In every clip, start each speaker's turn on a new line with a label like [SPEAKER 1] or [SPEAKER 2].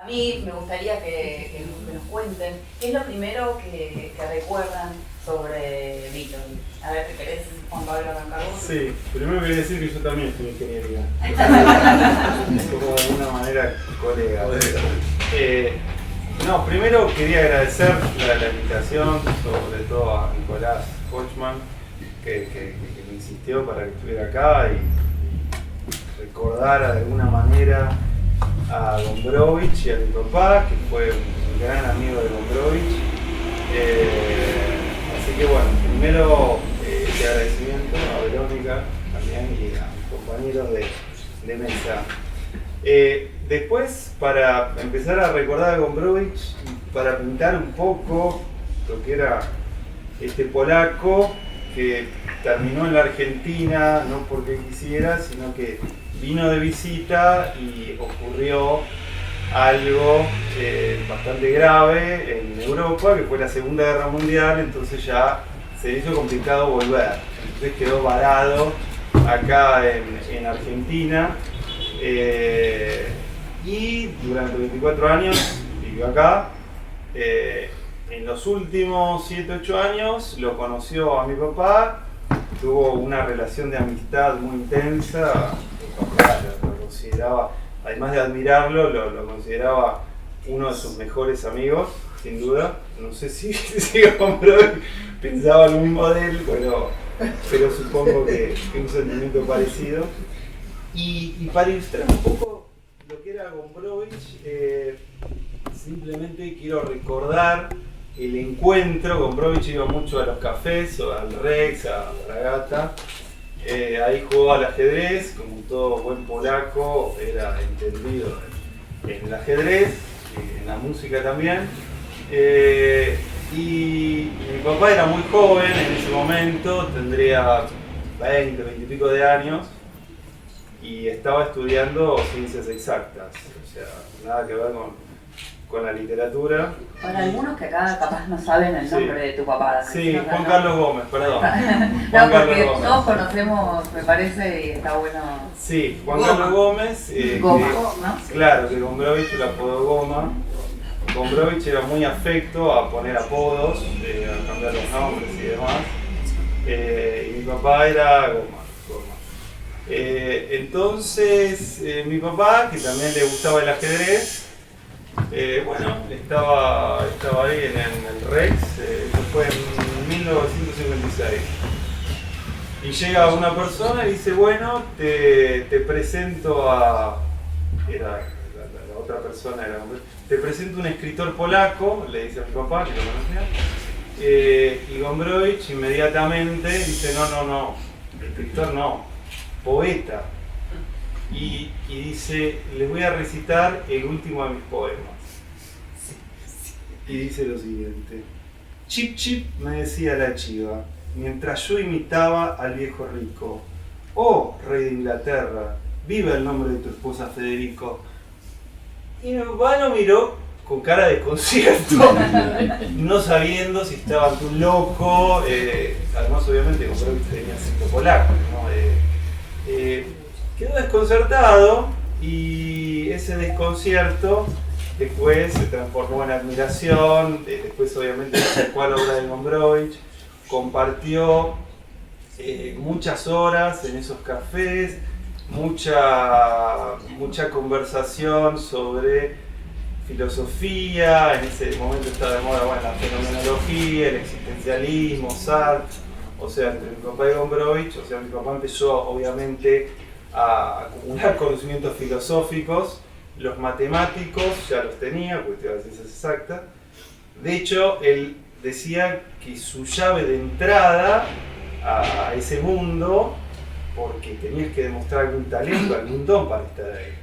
[SPEAKER 1] A mí me gustaría que nos cuenten qué es lo primero que recuerdan sobre Beatles. A ver, ¿te querés, Juan Pablo, arrancar vos?
[SPEAKER 2] Sí, primero quería decir que yo también estudié ingeniería. Como de alguna manera colega. No, primero quería agradecer la invitación, sobre todo a Nicolás Kochman, que me insistió para que estuviera acá y recordara de alguna manera a Gombrowicz y a mi papá, que fue un gran amigo de Gombrowicz. Así que bueno, primero este agradecimiento a Verónica también y a mis compañeros de mesa. Después, para empezar a recordar a Gombrowicz, para pintar un poco lo que era este polaco que terminó en la Argentina, no porque quisiera, sino que vino de visita y ocurrió algo bastante grave en Europa, que fue la Segunda Guerra Mundial, entonces ya se hizo complicado volver. Entonces quedó varado acá en Argentina y durante 24 años vivió acá. En los últimos 7-8 años lo conoció a mi papá, tuvo una relación de amistad muy intensa. Mi papá lo consideraba, además de admirarlo, lo consideraba uno de sus mejores amigos, sin duda. No sé si pensaba lo mismo de él, pero supongo que un sentimiento parecido. Y para ilustrar un poco lo que era Gombrowicz, simplemente quiero recordar el encuentro. Gombrowicz iba mucho a los cafés, o al Rex, a Bragata. Ahí jugaba al ajedrez, como todo buen polaco, era entendido en el ajedrez, en la música también. Y mi papá era muy joven en ese momento, tendría 20 y pico de años, y estaba estudiando ciencias exactas, o sea, nada que ver con la literatura.
[SPEAKER 1] Para algunos que acá capaz no saben el nombre de tu papá.
[SPEAKER 2] Sí, Juan Carlos Gómez, perdón.
[SPEAKER 1] No, porque todos conocemos, me parece, y está bueno.
[SPEAKER 2] Sí, Juan Carlos Gómez.
[SPEAKER 1] Goma, ¿no?
[SPEAKER 2] Claro, que Gombrowicz lo apodó Goma. Gombrowicz era muy afecto a poner apodos, a cambiar los nombres y demás. Y mi papá era Goma. Entonces, mi papá, que también le gustaba el ajedrez, bueno, estaba ahí en el Rex, eso fue en 1956. Y llega una persona y dice, bueno, te presento a... Era la otra persona, te presento un escritor polaco, le dice a mi papá, que lo conocía. Y Gombrowicz inmediatamente dice, no, escritor no, poeta. Y dice, les voy a recitar el último de mis poemas. Y dice lo siguiente: chip chip, me decía la chiva, mientras yo imitaba al viejo rico. Oh, rey de Inglaterra, viva el nombre de tu esposa Federico. Y mi papá lo miró con cara de desconcierto, no sabiendo si estaba ante un loco. Además, obviamente, como que tenía acento polaco, ¿no? Quedó desconcertado, y ese desconcierto después se transformó en admiración. Después obviamente se acercó a la obra de Gombrowicz, compartió muchas horas en esos cafés, mucha conversación sobre filosofía. En ese momento estaba de moda, bueno, la fenomenología, el existencialismo, Sartre. O sea, entre mi papá y Gombrowicz, o sea, mi papá empezó obviamente a acumular conocimientos filosóficos. Los matemáticos ya los tenía, porque estudiaba ciencias exactas. De hecho, él decía que su llave de entrada a ese mundo, porque tenías que demostrar algún talento, algún don para estar ahí,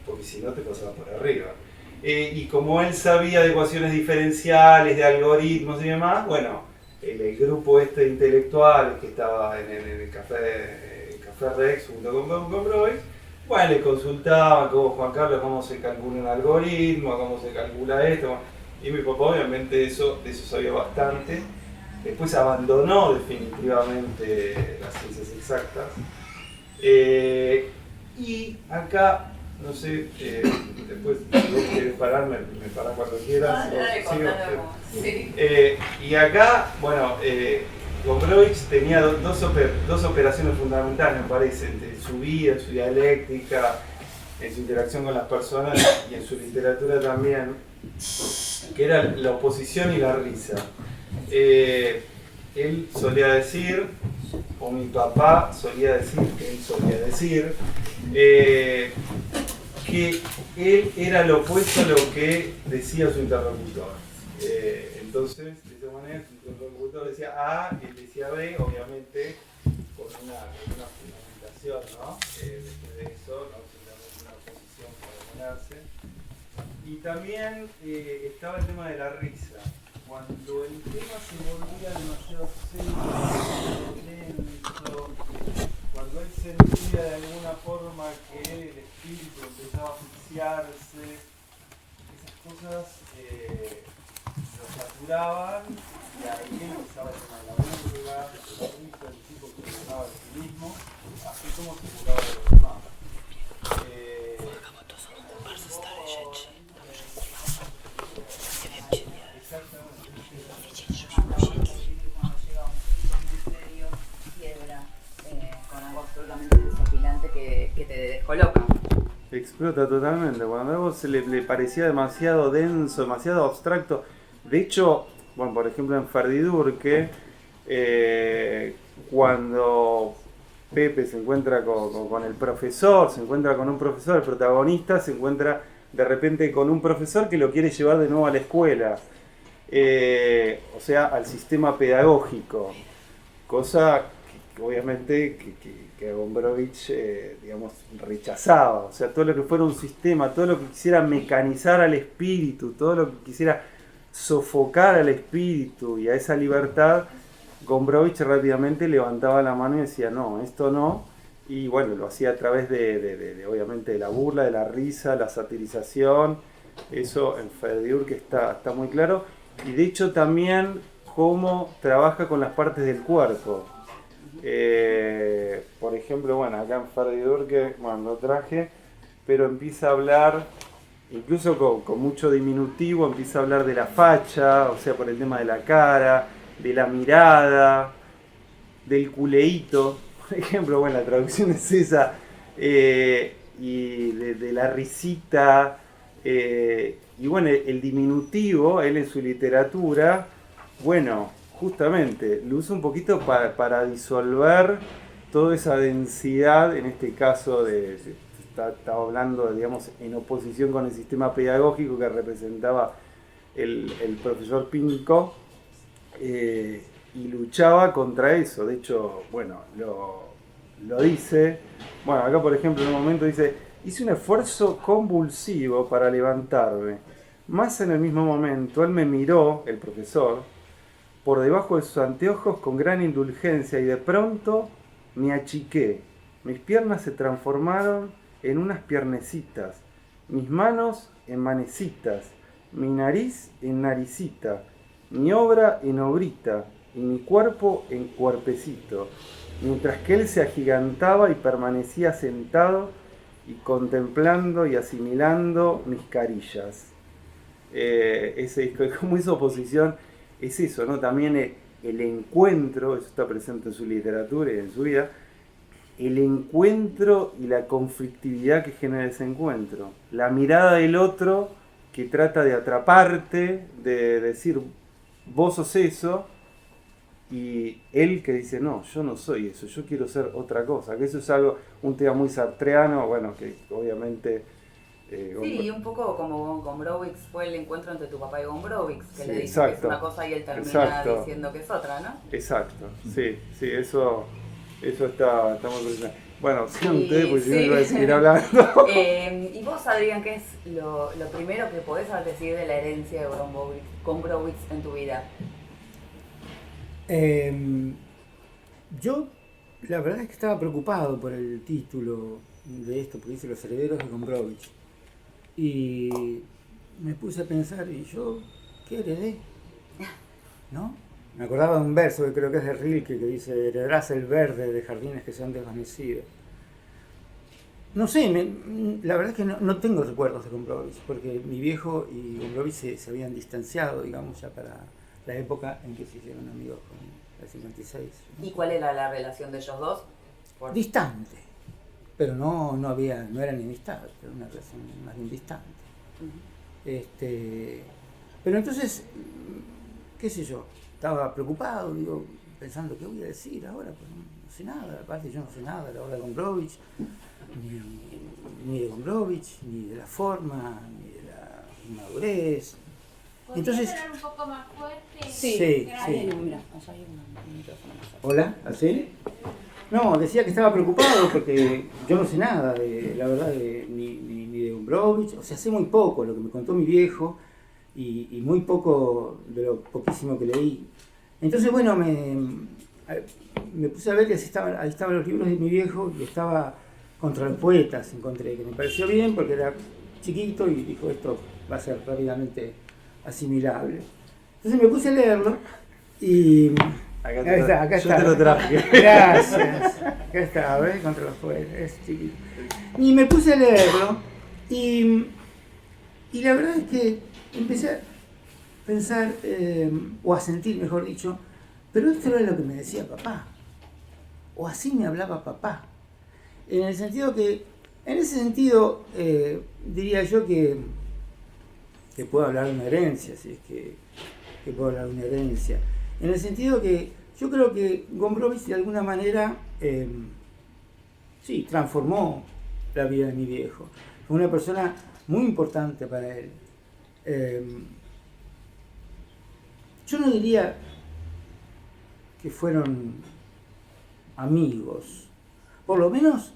[SPEAKER 2] porque si no te pasabas por arriba. Y como él sabía de ecuaciones diferenciales, de algoritmos y demás, bueno, el grupo de intelectuales que estaba en el café Rex junto con Gombrowicz, bueno, le consultaban como Juan Carlos cómo se calcula un algoritmo, cómo se calcula esto. Y mi papá obviamente de eso sabía bastante. Después abandonó definitivamente las ciencias exactas. Y acá no sé, después si vos querés parar, me parás cuando quieras.
[SPEAKER 1] Sí.
[SPEAKER 2] Y acá, bueno, Gombrowicz tenía dos operaciones fundamentales, me parece, en su vida, en su dialéctica, en su interacción con las personas y en su literatura también, que era la oposición y la risa. Él solía decir, o mi papá solía decir, que él solía decir, que él era lo opuesto a lo que decía su interlocutor. Entonces, de esa manera, su interlocutor decía A, él decía B, obviamente con una fundamentación, ¿no? Después de eso, no simplemente una oposición para ponerse. Y también estaba el tema de la risa. Cuando el tema se volvía demasiado serio, lento, cuando él sentía de alguna forma que el espíritu empezaba a asfixiarse, esas cosas lo saturaban y ahí empezaba el tema de la burla, de la risa, el tipo que se curaba de sí mismo, así como se curaba de los demás.
[SPEAKER 1] Con algo absolutamente desopilante que te descoloca.
[SPEAKER 2] Explota totalmente. Cuando algo le parecía demasiado denso, demasiado abstracto. De hecho, bueno, por ejemplo en Ferdidurque, cuando Pepe se encuentra con el profesor, se encuentra con un profesor, el protagonista se encuentra de repente con un profesor que lo quiere llevar de nuevo a la escuela. O sea, al sistema pedagógico. Cosa que obviamente que Gombrowicz, digamos, rechazaba. O sea, todo lo que fuera un sistema, todo lo que quisiera mecanizar al espíritu, todo lo que quisiera sofocar al espíritu y a esa libertad, Gombrowicz rápidamente levantaba la mano y decía, no, esto no. Y bueno, lo hacía a través de obviamente, de la burla, de la risa, la satirización. Eso en Ferdidurque está muy claro. Y de hecho también cómo trabaja con las partes del cuerpo. Por ejemplo, bueno, acá en Ferdidurque, bueno, lo traje, pero empieza a hablar, incluso con mucho diminutivo, empieza a hablar de la facha, o sea, por el tema de la cara, de la mirada, del culeíto, por ejemplo, bueno, la traducción es esa, y de la risita, y bueno, el diminutivo, él en su literatura, bueno, justamente, lo usa un poquito para disolver toda esa densidad, en este caso está hablando, digamos, en oposición con el sistema pedagógico que representaba el profesor Pinco, y luchaba contra eso. De hecho, bueno, lo dice, bueno, acá por ejemplo en un momento dice, hice un esfuerzo convulsivo para levantarme, más en el mismo momento él me miró, el profesor, por debajo de sus anteojos con gran indulgencia y de pronto me achiqué. Mis piernas se transformaron en unas piernecitas, mis manos en manecitas, mi nariz en naricita, mi obra en obrita y mi cuerpo en cuerpecito, mientras que él se agigantaba y permanecía sentado y contemplando y asimilando mis carillas. Como esa oposición es eso, ¿no? También el encuentro, eso está presente en su literatura y en su vida, el encuentro y la conflictividad que genera ese encuentro. La mirada del otro que trata de atraparte, de decir, vos sos eso, y él que dice, no, yo no soy eso, yo quiero ser otra cosa. Que eso es un tema muy sartreano, bueno, que obviamente...
[SPEAKER 1] sí, y un poco como Gombrowicz fue el encuentro entre tu papá y Gombrowicz, que
[SPEAKER 2] sí,
[SPEAKER 1] le dice
[SPEAKER 2] exacto,
[SPEAKER 1] que es una cosa y él termina diciendo que es otra, ¿no?
[SPEAKER 2] Exacto, sí, eso está muy presente. Bueno, sigan ustedes, porque si no iba a seguir hablando.
[SPEAKER 1] Y vos, Adrián, ¿qué es lo primero que podés decir de la herencia de Gombrowicz en tu vida?
[SPEAKER 3] Yo, la verdad es que estaba preocupado por el título de esto, porque dice Los herederos de Gombrowicz. Y me puse a pensar, ¿y yo qué heredé? ¿No? Me acordaba de un verso que creo que es de Rilke, que dice, heredarás el verde de jardines que se han desvanecido. no sé, la verdad es que no tengo recuerdos de Gombrowicz, porque mi viejo y Gombrowicz se habían distanciado, digamos, ya para la época en que se hicieron amigos con el 56.
[SPEAKER 1] ¿Y cuál era la relación de ellos dos?
[SPEAKER 3] Distante, pero no era ni amistad, era una relación más bien distante. Pero entonces, qué sé yo, estaba preocupado, digo, pensando, ¿qué voy a decir ahora? Pues no sé nada, aparte yo no sé nada de la obra de Gombrowicz, ni de Gombrowicz, ni de la forma, ni de la madurez. Entonces,
[SPEAKER 4] hablar un poco más fuerte?
[SPEAKER 3] Sí.
[SPEAKER 1] Mira, allá hay un micrófono más alto.
[SPEAKER 3] ¿Hola? ¿Así? No, decía que estaba preocupado porque yo no sé nada, la verdad, ni de Gombrowicz. O sea, sé muy poco, lo que me contó mi viejo, y muy poco de lo poquísimo que leí. Entonces, bueno, me puse a ver que ahí estaban los libros de mi viejo, y estaba Contra los poetas, encontré, que me pareció bien porque era chiquito y dijo, esto va a ser rápidamente asimilable. Entonces me puse a leerlo y... Acá está.
[SPEAKER 2] Yo te lo traje.
[SPEAKER 3] Gracias. Acá está, ¿ves? Contra los poetas, es chiquito. Y me puse a leerlo y la verdad es que empecé a pensar, o a sentir, mejor dicho, pero esto era lo que me decía papá, o así me hablaba papá. En ese sentido, diría yo que puedo hablar de una herencia, si es que puedo hablar de una herencia. En el sentido que yo creo que Gombrowicz de alguna manera, sí, transformó la vida de mi viejo. Fue una persona muy importante para él. Yo no diría que fueron amigos. Por lo menos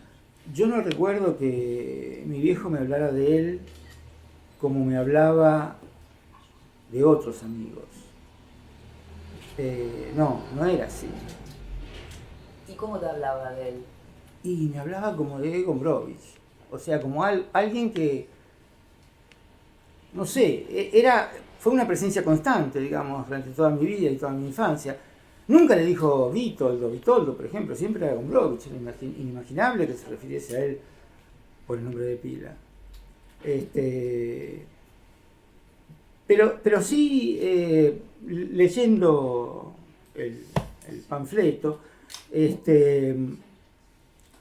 [SPEAKER 3] yo no recuerdo que mi viejo me hablara de él como me hablaba de otros amigos. No era así.
[SPEAKER 1] ¿Y cómo te hablaba de él?
[SPEAKER 3] Y me hablaba como de Gombrowicz. O sea, como alguien que, no sé, fue una presencia constante, digamos, durante toda mi vida y toda mi infancia. Nunca le dijo Vitoldo, por ejemplo, siempre era Gombrowicz. Era inimaginable que se refiriese a él por el nombre de pila. Pero sí, leyendo el panfleto,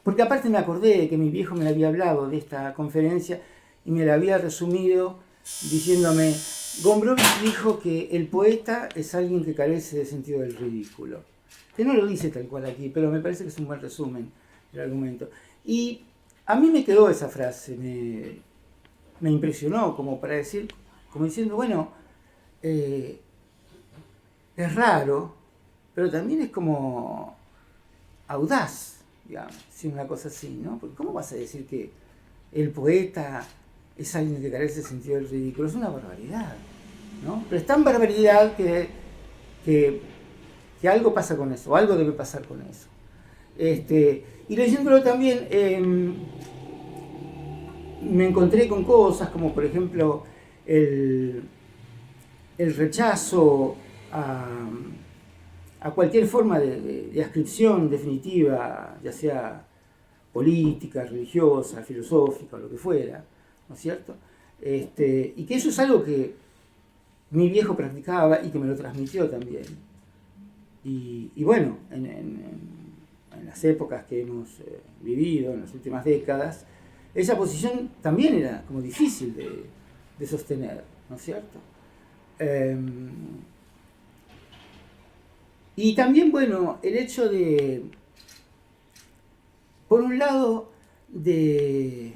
[SPEAKER 3] porque aparte me acordé que mi viejo me había hablado de esta conferencia y me la había resumido diciéndome, Gombrowicz dijo que el poeta es alguien que carece de sentido del ridículo. Que no lo dice tal cual aquí, pero me parece que es un buen resumen del argumento. Y a mí me quedó esa frase, me impresionó como para decir, como diciendo, bueno, es raro, pero también es como audaz, digamos, si una cosa así, ¿no? Porque ¿cómo vas a decir que el poeta es alguien que carece de sentido del ridículo? Es una barbaridad, ¿no? Pero es tan barbaridad que algo pasa con eso, o algo debe pasar con eso. Y leyéndolo también, me encontré con cosas como, por ejemplo, el rechazo a cualquier forma de ascripción definitiva, ya sea política, religiosa, filosófica o lo que fuera, ¿no es cierto? Y que eso es algo que mi viejo practicaba y que me lo transmitió también. Y bueno, en las épocas que hemos vivido, en las últimas décadas, esa posición también era como difícil de sostener, ¿no es cierto? Y también, bueno, el hecho de, por un lado, de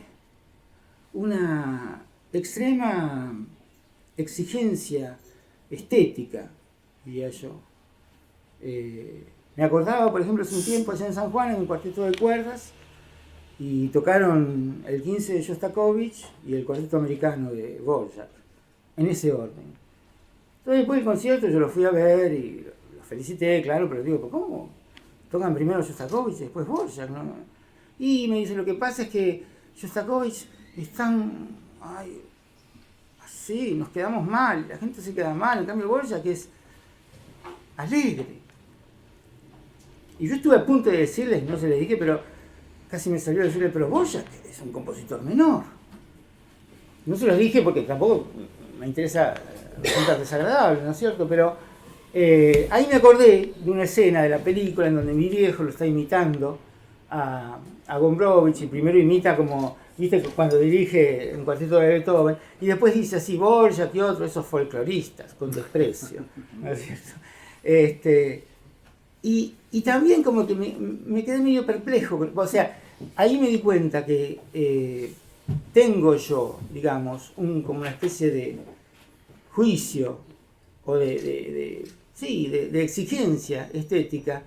[SPEAKER 3] una extrema exigencia estética, diría yo. Me acordaba, por ejemplo, hace un tiempo allá en San Juan, en un cuarteto de cuerdas, y tocaron el 15 de Shostakovich y el cuarteto americano de Dvorak, en ese orden. Entonces después del concierto yo lo fui a ver y lo felicité, claro, pero digo, ¿cómo? Tocan primero Shostakovich y después Dvorak, ¿no? Y me dice, lo que pasa es que Shostakovich es tan... Ay, así, nos quedamos mal, la gente se queda mal, en cambio Dvorak es alegre. Y yo estuve a punto de decirles, no se les dije, pero casi me salió a decirle, pero Dvořák es un compositor menor. No se los dije porque tampoco me interesa resultar desagradable, ¿no es cierto? Pero ahí me acordé de una escena de la película en donde mi viejo lo está imitando a Gombrowicz, y primero imita como, viste, cuando dirige en cuarteto de Beethoven, y después dice así, Dvořák y otros, esos folcloristas, con desprecio, ¿no es cierto? Y también como que me quedé medio perplejo, o sea, ahí me di cuenta que tengo yo, digamos, como una especie de juicio o de exigencia estética,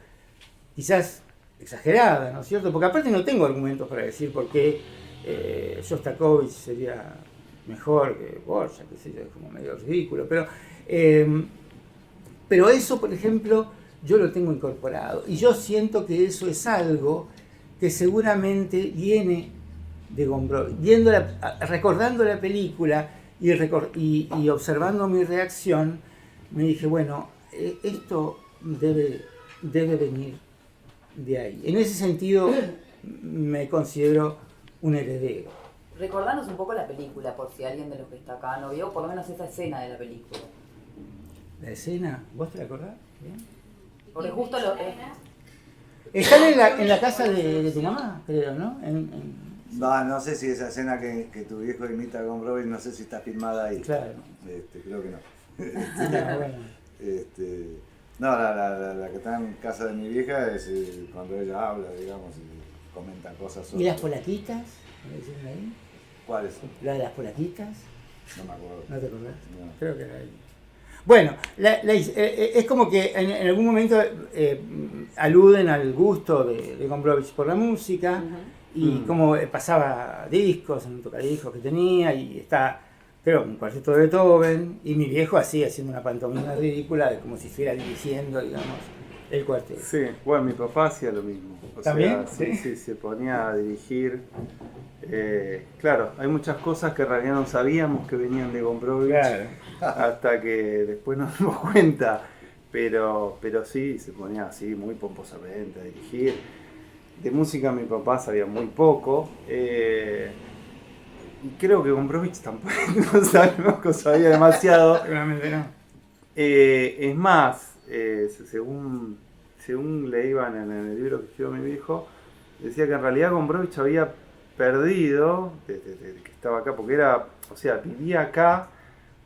[SPEAKER 3] quizás exagerada, ¿no es cierto? Porque aparte no tengo argumentos para decir por qué Shostakovich sería mejor que Dvořák, que sé yo, es como medio ridículo, pero eso, por ejemplo, yo lo tengo incorporado y yo siento que eso es algo que seguramente viene de Gombrowicz. Recordando la película y observando mi reacción, me dije, bueno, esto debe venir de ahí. En ese sentido, me considero un heredero.
[SPEAKER 1] Recordanos un poco la película, por si alguien de los que está acá no vio, por lo menos esa escena de la película.
[SPEAKER 3] ¿La escena? ¿Vos te la acordás? ¿Bien?
[SPEAKER 1] Porque justo
[SPEAKER 3] Están en la casa de tu mamá, creo, ¿no?
[SPEAKER 4] No sé si esa escena que tu viejo imita a Gombrowicz, no sé si está filmada ahí.
[SPEAKER 3] Claro.
[SPEAKER 4] Creo que no.
[SPEAKER 3] Bueno.
[SPEAKER 4] No, la que está en casa de mi vieja es cuando ella habla, digamos, y comenta cosas sobre...
[SPEAKER 3] ¿Y las polaquitas? ¿Me decían ahí?
[SPEAKER 4] ¿Cuáles?
[SPEAKER 3] ¿La de las polaquitas?
[SPEAKER 4] No me acuerdo.
[SPEAKER 3] ¿No te acordás?
[SPEAKER 4] No.
[SPEAKER 3] Creo que era ahí. Bueno, es como que en algún momento aluden al gusto de Gombrowicz por la música, y como pasaba discos en un tocadiscos que tenía, y está, creo, un cuarteto de Beethoven, y mi viejo así haciendo una pantomima ridícula, como si estuviera dirigiendo, digamos, el cuarteto.
[SPEAKER 2] Sí, bueno, mi papá hacía lo mismo.
[SPEAKER 3] ¿También?
[SPEAKER 2] Sí, se ponía a dirigir. Claro, hay muchas cosas que en realidad no sabíamos que venían de Gombrowicz,
[SPEAKER 3] Claro.
[SPEAKER 2] hasta que después nos dimos cuenta. Pero sí, se ponía así muy pomposamente a dirigir. De música mi papá sabía muy poco. Y creo que Gombrowicz tampoco sabía demasiado.
[SPEAKER 3] Seguramente no.
[SPEAKER 2] Es más, según leían en el libro que escribió mi viejo, decía que en realidad Gombrowicz había perdido desde que estaba acá, porque vivía acá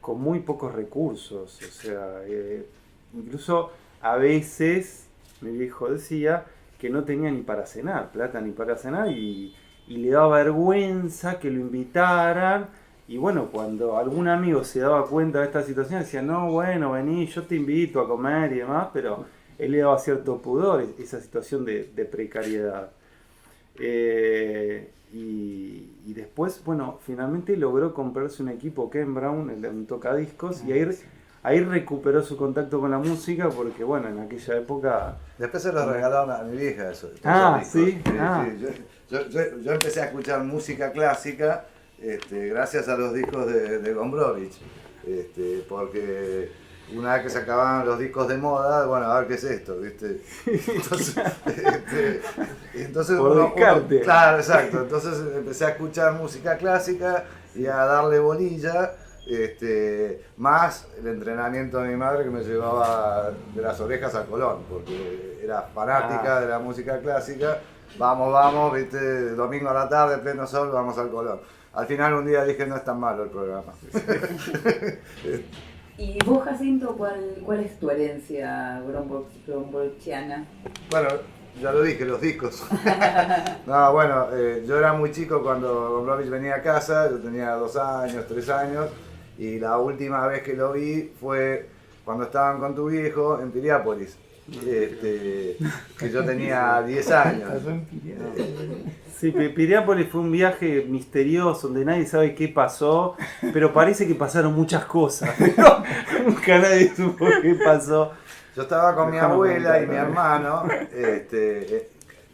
[SPEAKER 2] con muy pocos recursos, incluso a veces mi viejo decía que no tenía ni para cenar, plata ni para cenar, y le daba vergüenza que lo invitaran. Y bueno, cuando algún amigo se daba cuenta de esta situación, decía, no, bueno, vení, yo te invito a comer y demás, pero él le daba cierto pudor esa situación de precariedad. Y después, bueno, finalmente logró comprarse un equipo Ken Brown, un tocadiscos, y ahí recuperó su contacto con la música, porque bueno, en aquella época...
[SPEAKER 4] Después se lo regalaron a mi vieja eso.
[SPEAKER 2] ¿Sí?
[SPEAKER 4] Yo empecé a escuchar música clásica gracias a los discos de Gombrowicz, porque una vez que se acababan los discos de moda, bueno, a ver qué es esto, ¿viste? Entonces
[SPEAKER 2] por descarte.
[SPEAKER 4] claro, exacto. Entonces empecé a escuchar música clásica y a darle bolilla, más el entrenamiento de mi madre que me llevaba de las orejas a Colón, porque era fanática de la música clásica. Vamos, ¿viste? Domingo a la tarde, pleno sol, vamos al Colón. Al final un día dije, no es tan malo el programa.
[SPEAKER 1] ¿Y vos, Jacinto, cuál es tu herencia gombrowicziana?
[SPEAKER 4] Bueno, ya lo dije, los discos. No, bueno, yo era muy chico cuando Gombrowicz venía a casa, yo tenía 2 años, 3 años, y la última vez que lo vi fue cuando estaban con tu viejo en Piriápolis, que yo tenía 10 años.
[SPEAKER 2] Sí, Piriápolis fue un viaje misterioso donde nadie sabe qué pasó, pero parece que pasaron muchas cosas, pero nunca nadie supo qué pasó.
[SPEAKER 4] Yo estaba con mi abuela y mi hermano,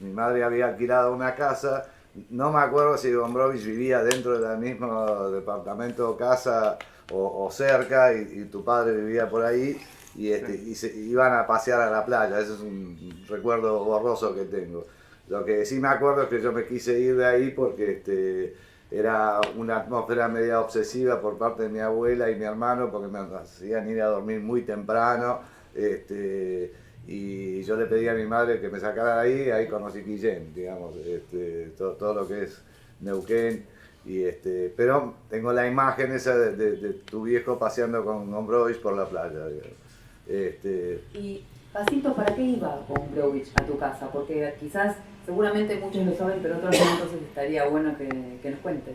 [SPEAKER 4] mi madre había alquilado una casa, no me acuerdo si Gombrowicz vivía dentro del mismo departamento o casa o cerca, y tu padre vivía por ahí, y se iban a pasear a la playa. Ese es un recuerdo borroso que tengo. Lo que sí me acuerdo es que yo me quise ir de ahí porque era una atmósfera media obsesiva por parte de mi abuela y mi hermano, porque me hacían ir a dormir muy temprano. Y yo le pedí a mi madre que me sacara de ahí conocí Guillén, digamos, todo lo que es Neuquén. Pero tengo la imagen esa de tu viejo paseando con Gombrowicz por la playa, digamos.
[SPEAKER 1] Y Jacinto, ¿para qué iba Gombrowicz a tu casa? Porque quizás, seguramente muchos lo saben, pero otros no, entonces estaría bueno que nos cuentes.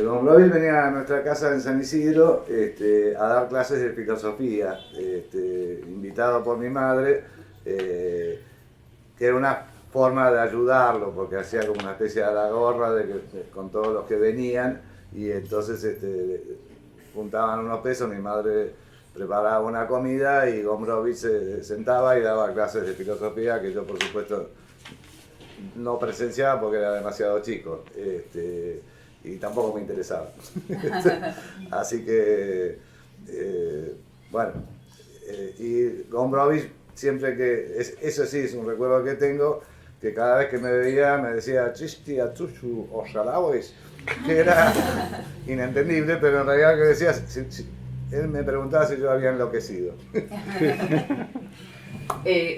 [SPEAKER 4] Gombrowicz venía a nuestra casa en San Isidro a dar clases de filosofía, invitado por mi madre, que era una forma de ayudarlo, porque hacía como una especie de la gorra con todos los que venían, y entonces juntaban unos pesos, mi madre preparaba una comida y Gombrowicz se sentaba y daba clases de filosofía que yo por supuesto no presenciaba porque era demasiado chico. Y tampoco me interesaba. Así que, bueno, y Gombrowicz siempre eso sí es un recuerdo que tengo, que cada vez que me veía me decía Chisti Atsuchu Ojalawis, que era inentendible, pero en realidad que decía, él me preguntaba si yo había enloquecido.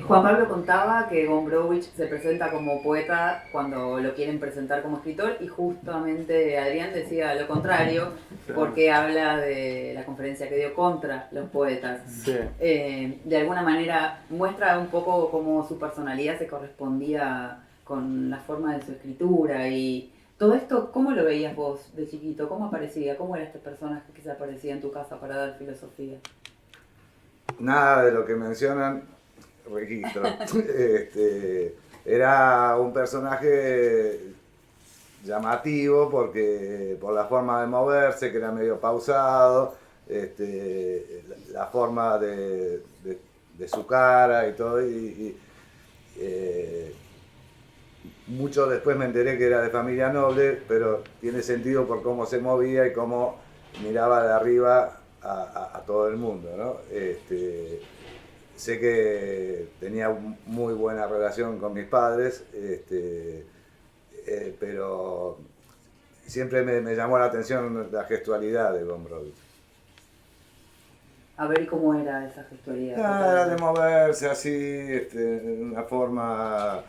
[SPEAKER 1] Juan Pablo contaba que Gombrowicz se presenta como poeta cuando lo quieren presentar como escritor, y justamente Adrián decía lo contrario, porque habla de la conferencia que dio contra los poetas.
[SPEAKER 2] Sí.
[SPEAKER 1] De alguna manera muestra un poco cómo su personalidad se correspondía con la forma de su escritura, y todo esto, ¿cómo lo veías vos de chiquito? ¿Cómo aparecía? ¿Cómo era este personaje que se aparecía en tu casa para dar filosofía?
[SPEAKER 4] Nada de lo que mencionan registro. Era un personaje llamativo por la forma de moverse, que era medio pausado, la forma de su cara y todo. Mucho después me enteré que era de familia noble, pero tiene sentido por cómo se movía y cómo miraba de arriba a todo el mundo, ¿no? Sé que tenía muy buena relación con mis padres, pero siempre me llamó la atención la gestualidad de Gombrowicz.
[SPEAKER 1] A ver cómo era esa gestualidad.
[SPEAKER 4] Era de moverse así, de una forma,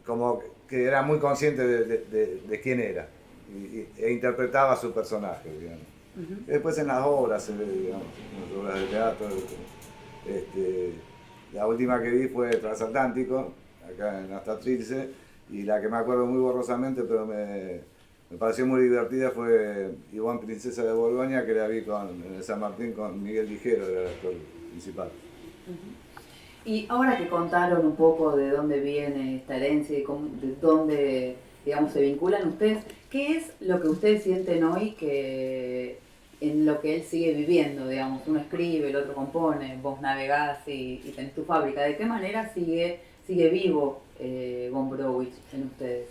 [SPEAKER 4] como que era muy consciente de quién era e interpretaba a su personaje, digamos. Uh-huh. Después en las obras, digamos, en las obras de teatro. La última que vi fue Transatlántico, acá en Hasta Trilce, y la que me acuerdo muy borrosamente, pero me pareció muy divertida, fue Ivonne Princesa de Borgoña, que la vi en el San Martín con Miguel Ligero, era el actor principal.
[SPEAKER 1] Uh-huh. Y ahora que contaron un poco de dónde viene esta herencia y de dónde, digamos, se vinculan ustedes, ¿qué es lo que ustedes sienten hoy que en lo que él sigue viviendo, digamos? Uno escribe, el otro compone, vos navegás y tenés tu fábrica. ¿De qué manera sigue vivo Gombrowicz en ustedes?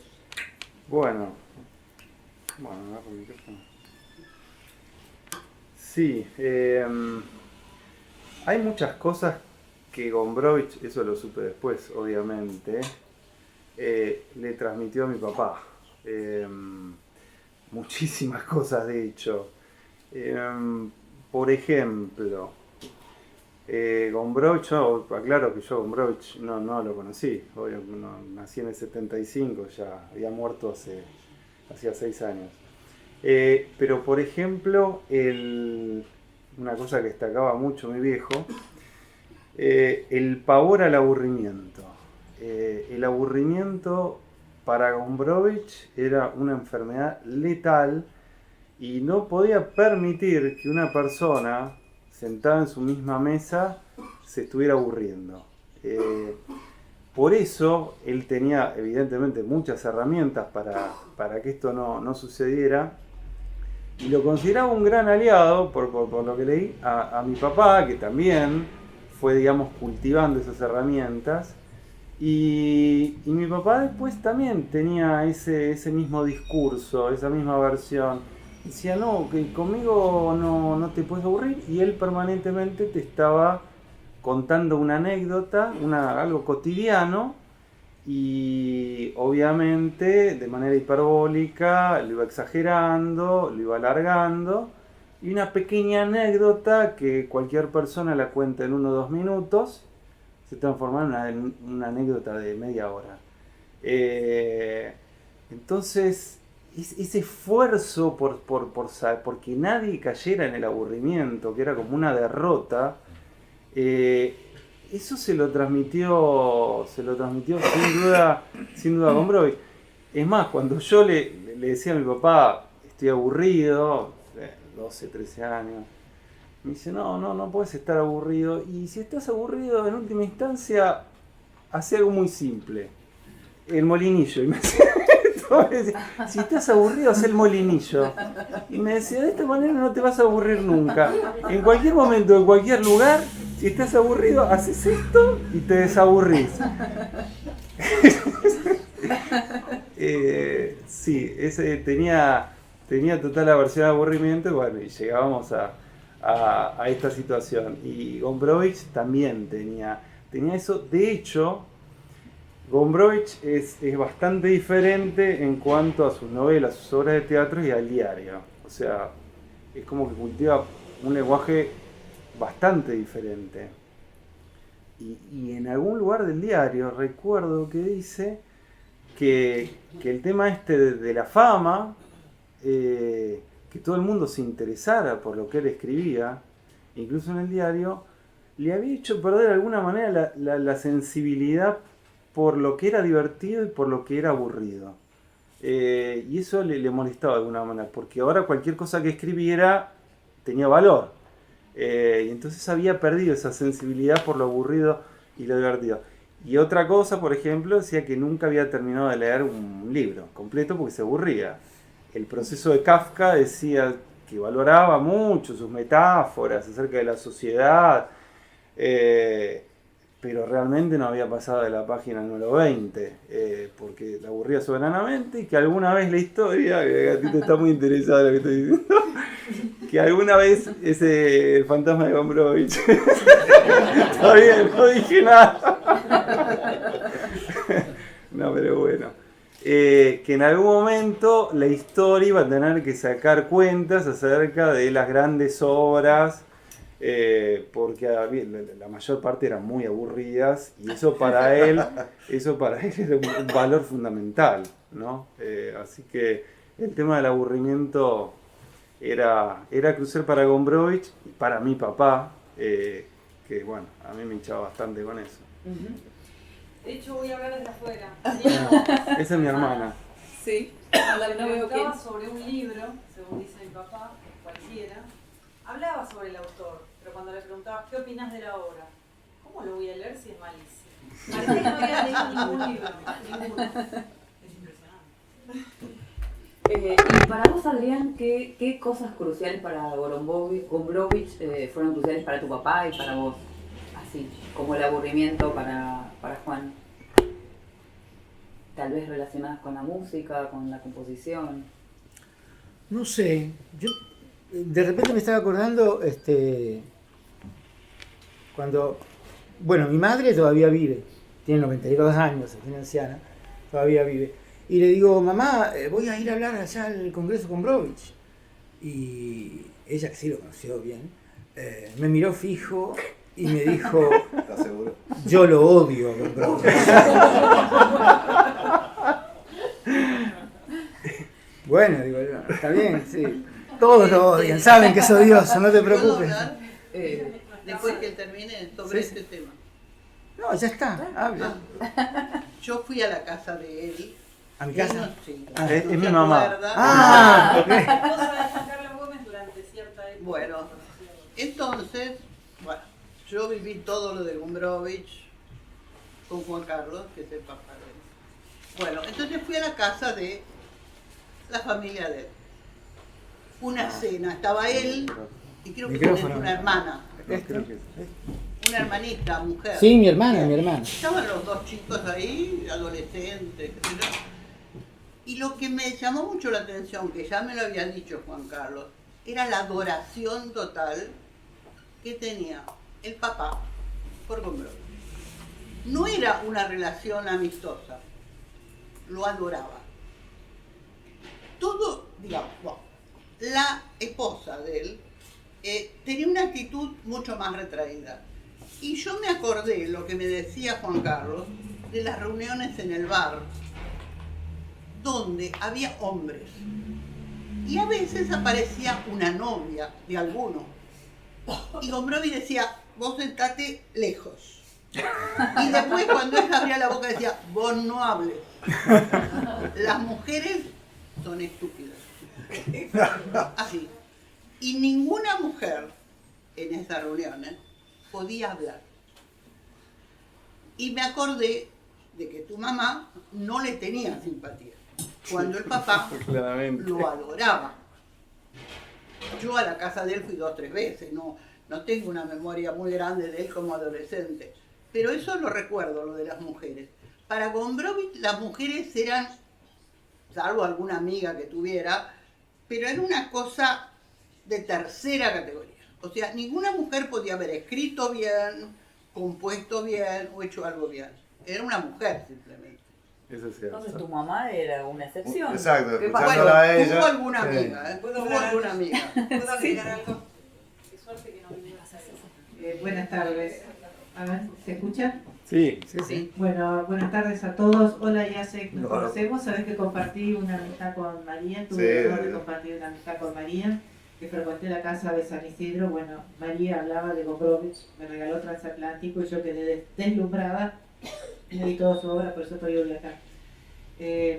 [SPEAKER 2] Bueno, agarro el micrófono. Sí, hay muchas cosas que Gombrowicz, eso lo supe después, obviamente, le transmitió a mi papá. Muchísimas cosas, de hecho. Por ejemplo, Gombrowicz, yo aclaro que yo Gombrowicz no lo conocí, obvio, nací en el 75, ya había muerto hacía 6 años. Pero por ejemplo, una cosa que destacaba mucho mi viejo, el pavor al aburrimiento. El aburrimiento para Gombrowicz era una enfermedad letal, y no podía permitir que una persona sentada en su misma mesa se estuviera aburriendo. Por eso él tenía evidentemente muchas herramientas para que esto no sucediera, y lo consideraba un gran aliado, por lo que leí, a mi papá, que también fue, digamos, cultivando esas herramientas. Y mi papá después también tenía ese mismo discurso, esa misma versión. Decía, no, que conmigo no te puedes aburrir, y él permanentemente te estaba contando una anécdota, algo cotidiano, y obviamente de manera hiperbólica lo iba exagerando, lo iba alargando, y una pequeña anécdota que cualquier persona la cuenta en 1 o 2 minutos se transforma en una anécdota de media hora. Entonces, ese esfuerzo por que nadie cayera en el aburrimiento, que era como una derrota, eso se lo transmitió sin duda Gombrowicz. Es más, cuando yo le decía a mi papá, estoy aburrido, 12, 13 años, me dice, no puedes estar aburrido. Y si estás aburrido, en última instancia, hace algo muy simple. El molinillo. Y me decía, si estás aburrido, haz el molinillo. Y me decía, de esta manera no te vas a aburrir nunca. En cualquier momento, en cualquier lugar, si estás aburrido, haces esto y te desaburrís. Sí, ese tenía total aversión al aburrimiento, y bueno, y llegábamos a esta situación. Y Gombrowicz también tenía eso. De hecho, Gombrowicz es bastante diferente en cuanto a sus novelas, sus obras de teatro y al diario. O sea, es como que cultiva un lenguaje bastante diferente. Y en algún lugar del diario recuerdo que dice que el tema de la fama, que todo el mundo se interesara por lo que él escribía, incluso en el diario, le había hecho perder de alguna manera la sensibilidad por lo que era divertido y por lo que era aburrido. Y eso le molestaba de alguna manera, porque ahora cualquier cosa que escribiera tenía valor. Y entonces había perdido esa sensibilidad por lo aburrido y lo divertido. Y otra cosa, por ejemplo, decía que nunca había terminado de leer un libro completo porque se aburría. El proceso de Kafka decía que valoraba mucho sus metáforas acerca de la sociedad, pero realmente no había pasado de la página número 20, porque la aburría soberanamente, y que alguna vez la historia, que a ti te está muy interesado en lo que estoy diciendo, que alguna vez el fantasma de Gombrowicz, está bien, no dije nada, no, pero bueno, que en algún momento la historia iba a tener que sacar cuentas acerca de las grandes obras, porque la mayor parte eran muy aburridas, y eso para él era un valor fundamental, ¿no? Así que el tema del aburrimiento era crucial para Gombrowicz y para mi papá, que bueno, a mí me hinchaba bastante con eso.
[SPEAKER 5] De hecho, voy a hablar desde afuera.
[SPEAKER 2] Esa es mi hermana.
[SPEAKER 1] Sí.
[SPEAKER 5] Cuando le
[SPEAKER 1] No veo
[SPEAKER 5] preguntaba
[SPEAKER 1] quién.
[SPEAKER 5] sobre un libro, según dice mi papá, cualquiera, hablaba sobre el autor, pero cuando le preguntaba, ¿qué opinas de la obra? ¿Cómo lo voy a leer si es malísimo? Parecía que no había leído ningún libro, ninguno. Es impresionante.
[SPEAKER 1] Y para vos, Adrián, ¿qué cosas cruciales para Gombrowicz fueron cruciales para tu papá y para vos? Así, como el aburrimiento para Juan. Tal vez relacionadas con la música, con la composición.
[SPEAKER 3] No sé, yo de repente me estaba acordando cuando, bueno, mi madre todavía vive, tiene 92 años, es una anciana, todavía vive. Y le digo, mamá, voy a ir a hablar allá al Congreso con Gombrowicz. Y ella, que sí lo conoció bien, me miró fijo y me dijo,
[SPEAKER 4] ¿Estás seguro?
[SPEAKER 3] yo lo odio a Gombrowicz. Bueno, digo yo, está bien, sí. Todos lo odian, saben que es odioso, no te preocupes.
[SPEAKER 6] Después que termine sobre
[SPEAKER 3] Sí.
[SPEAKER 6] este tema.
[SPEAKER 3] No, ya está, habla.
[SPEAKER 6] Yo fui a la casa de él.
[SPEAKER 3] ¿A mi casa?
[SPEAKER 6] Sí.
[SPEAKER 3] Ah,
[SPEAKER 2] es
[SPEAKER 6] ¿No
[SPEAKER 2] mi
[SPEAKER 6] se
[SPEAKER 2] mamá.
[SPEAKER 6] acuerda?
[SPEAKER 3] Ah, ok.
[SPEAKER 5] La esposa de Juan Carlos Gómez durante cierta época.
[SPEAKER 6] Bueno, entonces, bueno, yo viví todo lo de Gombrowicz con Juan Carlos, que es el papá de él. Bueno, entonces fui a la casa de la familia de él. Una cena, estaba él y creo que
[SPEAKER 3] Micrófono.
[SPEAKER 6] tenía una hermana,
[SPEAKER 2] No, creo que
[SPEAKER 6] una hermanita, mujer.
[SPEAKER 3] Sí, mi hermana.
[SPEAKER 6] Estaban los dos chicos ahí, adolescentes, qué sé yo. Y lo que me llamó mucho la atención, que ya me lo había dicho Juan Carlos, era la adoración total que tenía el papá por Gombrowicz. no era una relación amistosa, lo adoraba. Todo, digamos, bueno, la esposa de él tenía una actitud mucho más retraída. Y yo me acordé lo que me decía Juan Carlos de las reuniones en el bar, donde había hombres. Y a veces aparecía una novia de alguno. Y Gombrowicz decía, vos sentate lejos. Y después cuando ella abría la boca decía, vos no hables. Las mujeres son estúpidas. Así. Y ninguna mujer en esas reuniones podía hablar. Y me acordé de que tu mamá no le tenía simpatía, cuando el papá lo adoraba. Yo a la casa de él fui 2 o 3 veces, no tengo una memoria muy grande de él como adolescente, pero eso lo recuerdo, lo de las mujeres. Para Gombrowicz las mujeres eran, salvo alguna amiga que tuviera, pero era una cosa de tercera categoría. O sea, ninguna mujer podía haber escrito bien, compuesto bien o hecho algo bien. Era una mujer simplemente.
[SPEAKER 4] Eso es
[SPEAKER 1] Entonces
[SPEAKER 4] cierto.
[SPEAKER 1] tu mamá era una excepción.
[SPEAKER 4] Exacto,
[SPEAKER 1] ¿Qué
[SPEAKER 4] escuchándola
[SPEAKER 1] pasó?
[SPEAKER 4] a ella.
[SPEAKER 6] Tuvo alguna
[SPEAKER 4] Sí.
[SPEAKER 6] amiga,
[SPEAKER 5] ¿Puedo
[SPEAKER 6] tuvo
[SPEAKER 5] hablar
[SPEAKER 6] alguna
[SPEAKER 5] algo?
[SPEAKER 6] amiga.
[SPEAKER 5] ¿Puedo agregar algo? Qué suerte que no vinieras a eso.
[SPEAKER 7] Buenas tardes. A ver, ¿se escucha?
[SPEAKER 3] Sí,
[SPEAKER 6] Sí.
[SPEAKER 7] Bueno, buenas tardes a todos. Hola, ya sé que nos
[SPEAKER 4] Hola.
[SPEAKER 7] conocemos. Sabés que compartí una amistad con María. Tuve
[SPEAKER 4] Sí,
[SPEAKER 7] el honor de
[SPEAKER 4] sí.
[SPEAKER 7] compartir una amistad con María, que frecuenté la casa de San Isidro. Bueno, María hablaba de Gombrowicz, me regaló Transatlántico y yo quedé deslumbrada. Leí toda su obra, por eso estoy hoy acá.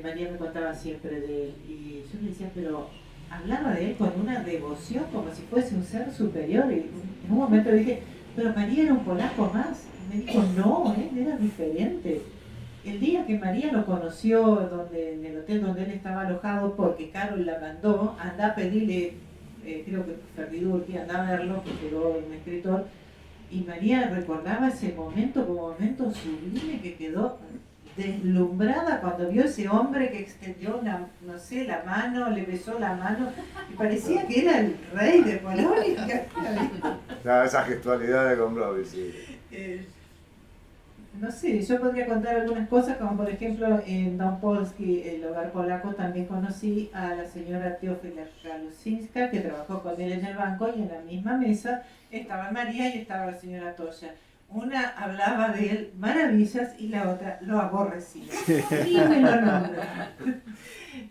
[SPEAKER 7] María me contaba siempre de él y yo le decía, pero hablaba de él con una devoción como si fuese un ser superior. Y en un momento dije, pero María era un polaco más. Y me dijo, no, él era diferente. El día que María lo conoció en el hotel donde él estaba alojado, porque Carol la mandó, anda a pedirle, creo que Ferridurki, anda a verlo, que llegó un escritor, y María recordaba ese momento como momento sublime, que quedó deslumbrada cuando vio ese hombre que extendió la mano, le besó la mano, y parecía que era el rey de Polonia.
[SPEAKER 4] Claro, esa gestualidad de Gombrowicz, sí.
[SPEAKER 7] No sé, yo podría contar algunas cosas, como por ejemplo en Don Polski, el hogar polaco, también conocí a la señora Teofila Galusinska, que trabajó con él en el banco, y en la misma mesa estaba María y estaba la señora Toya. Una hablaba de él maravillas y la otra lo aborrecía. Y me lo nombra.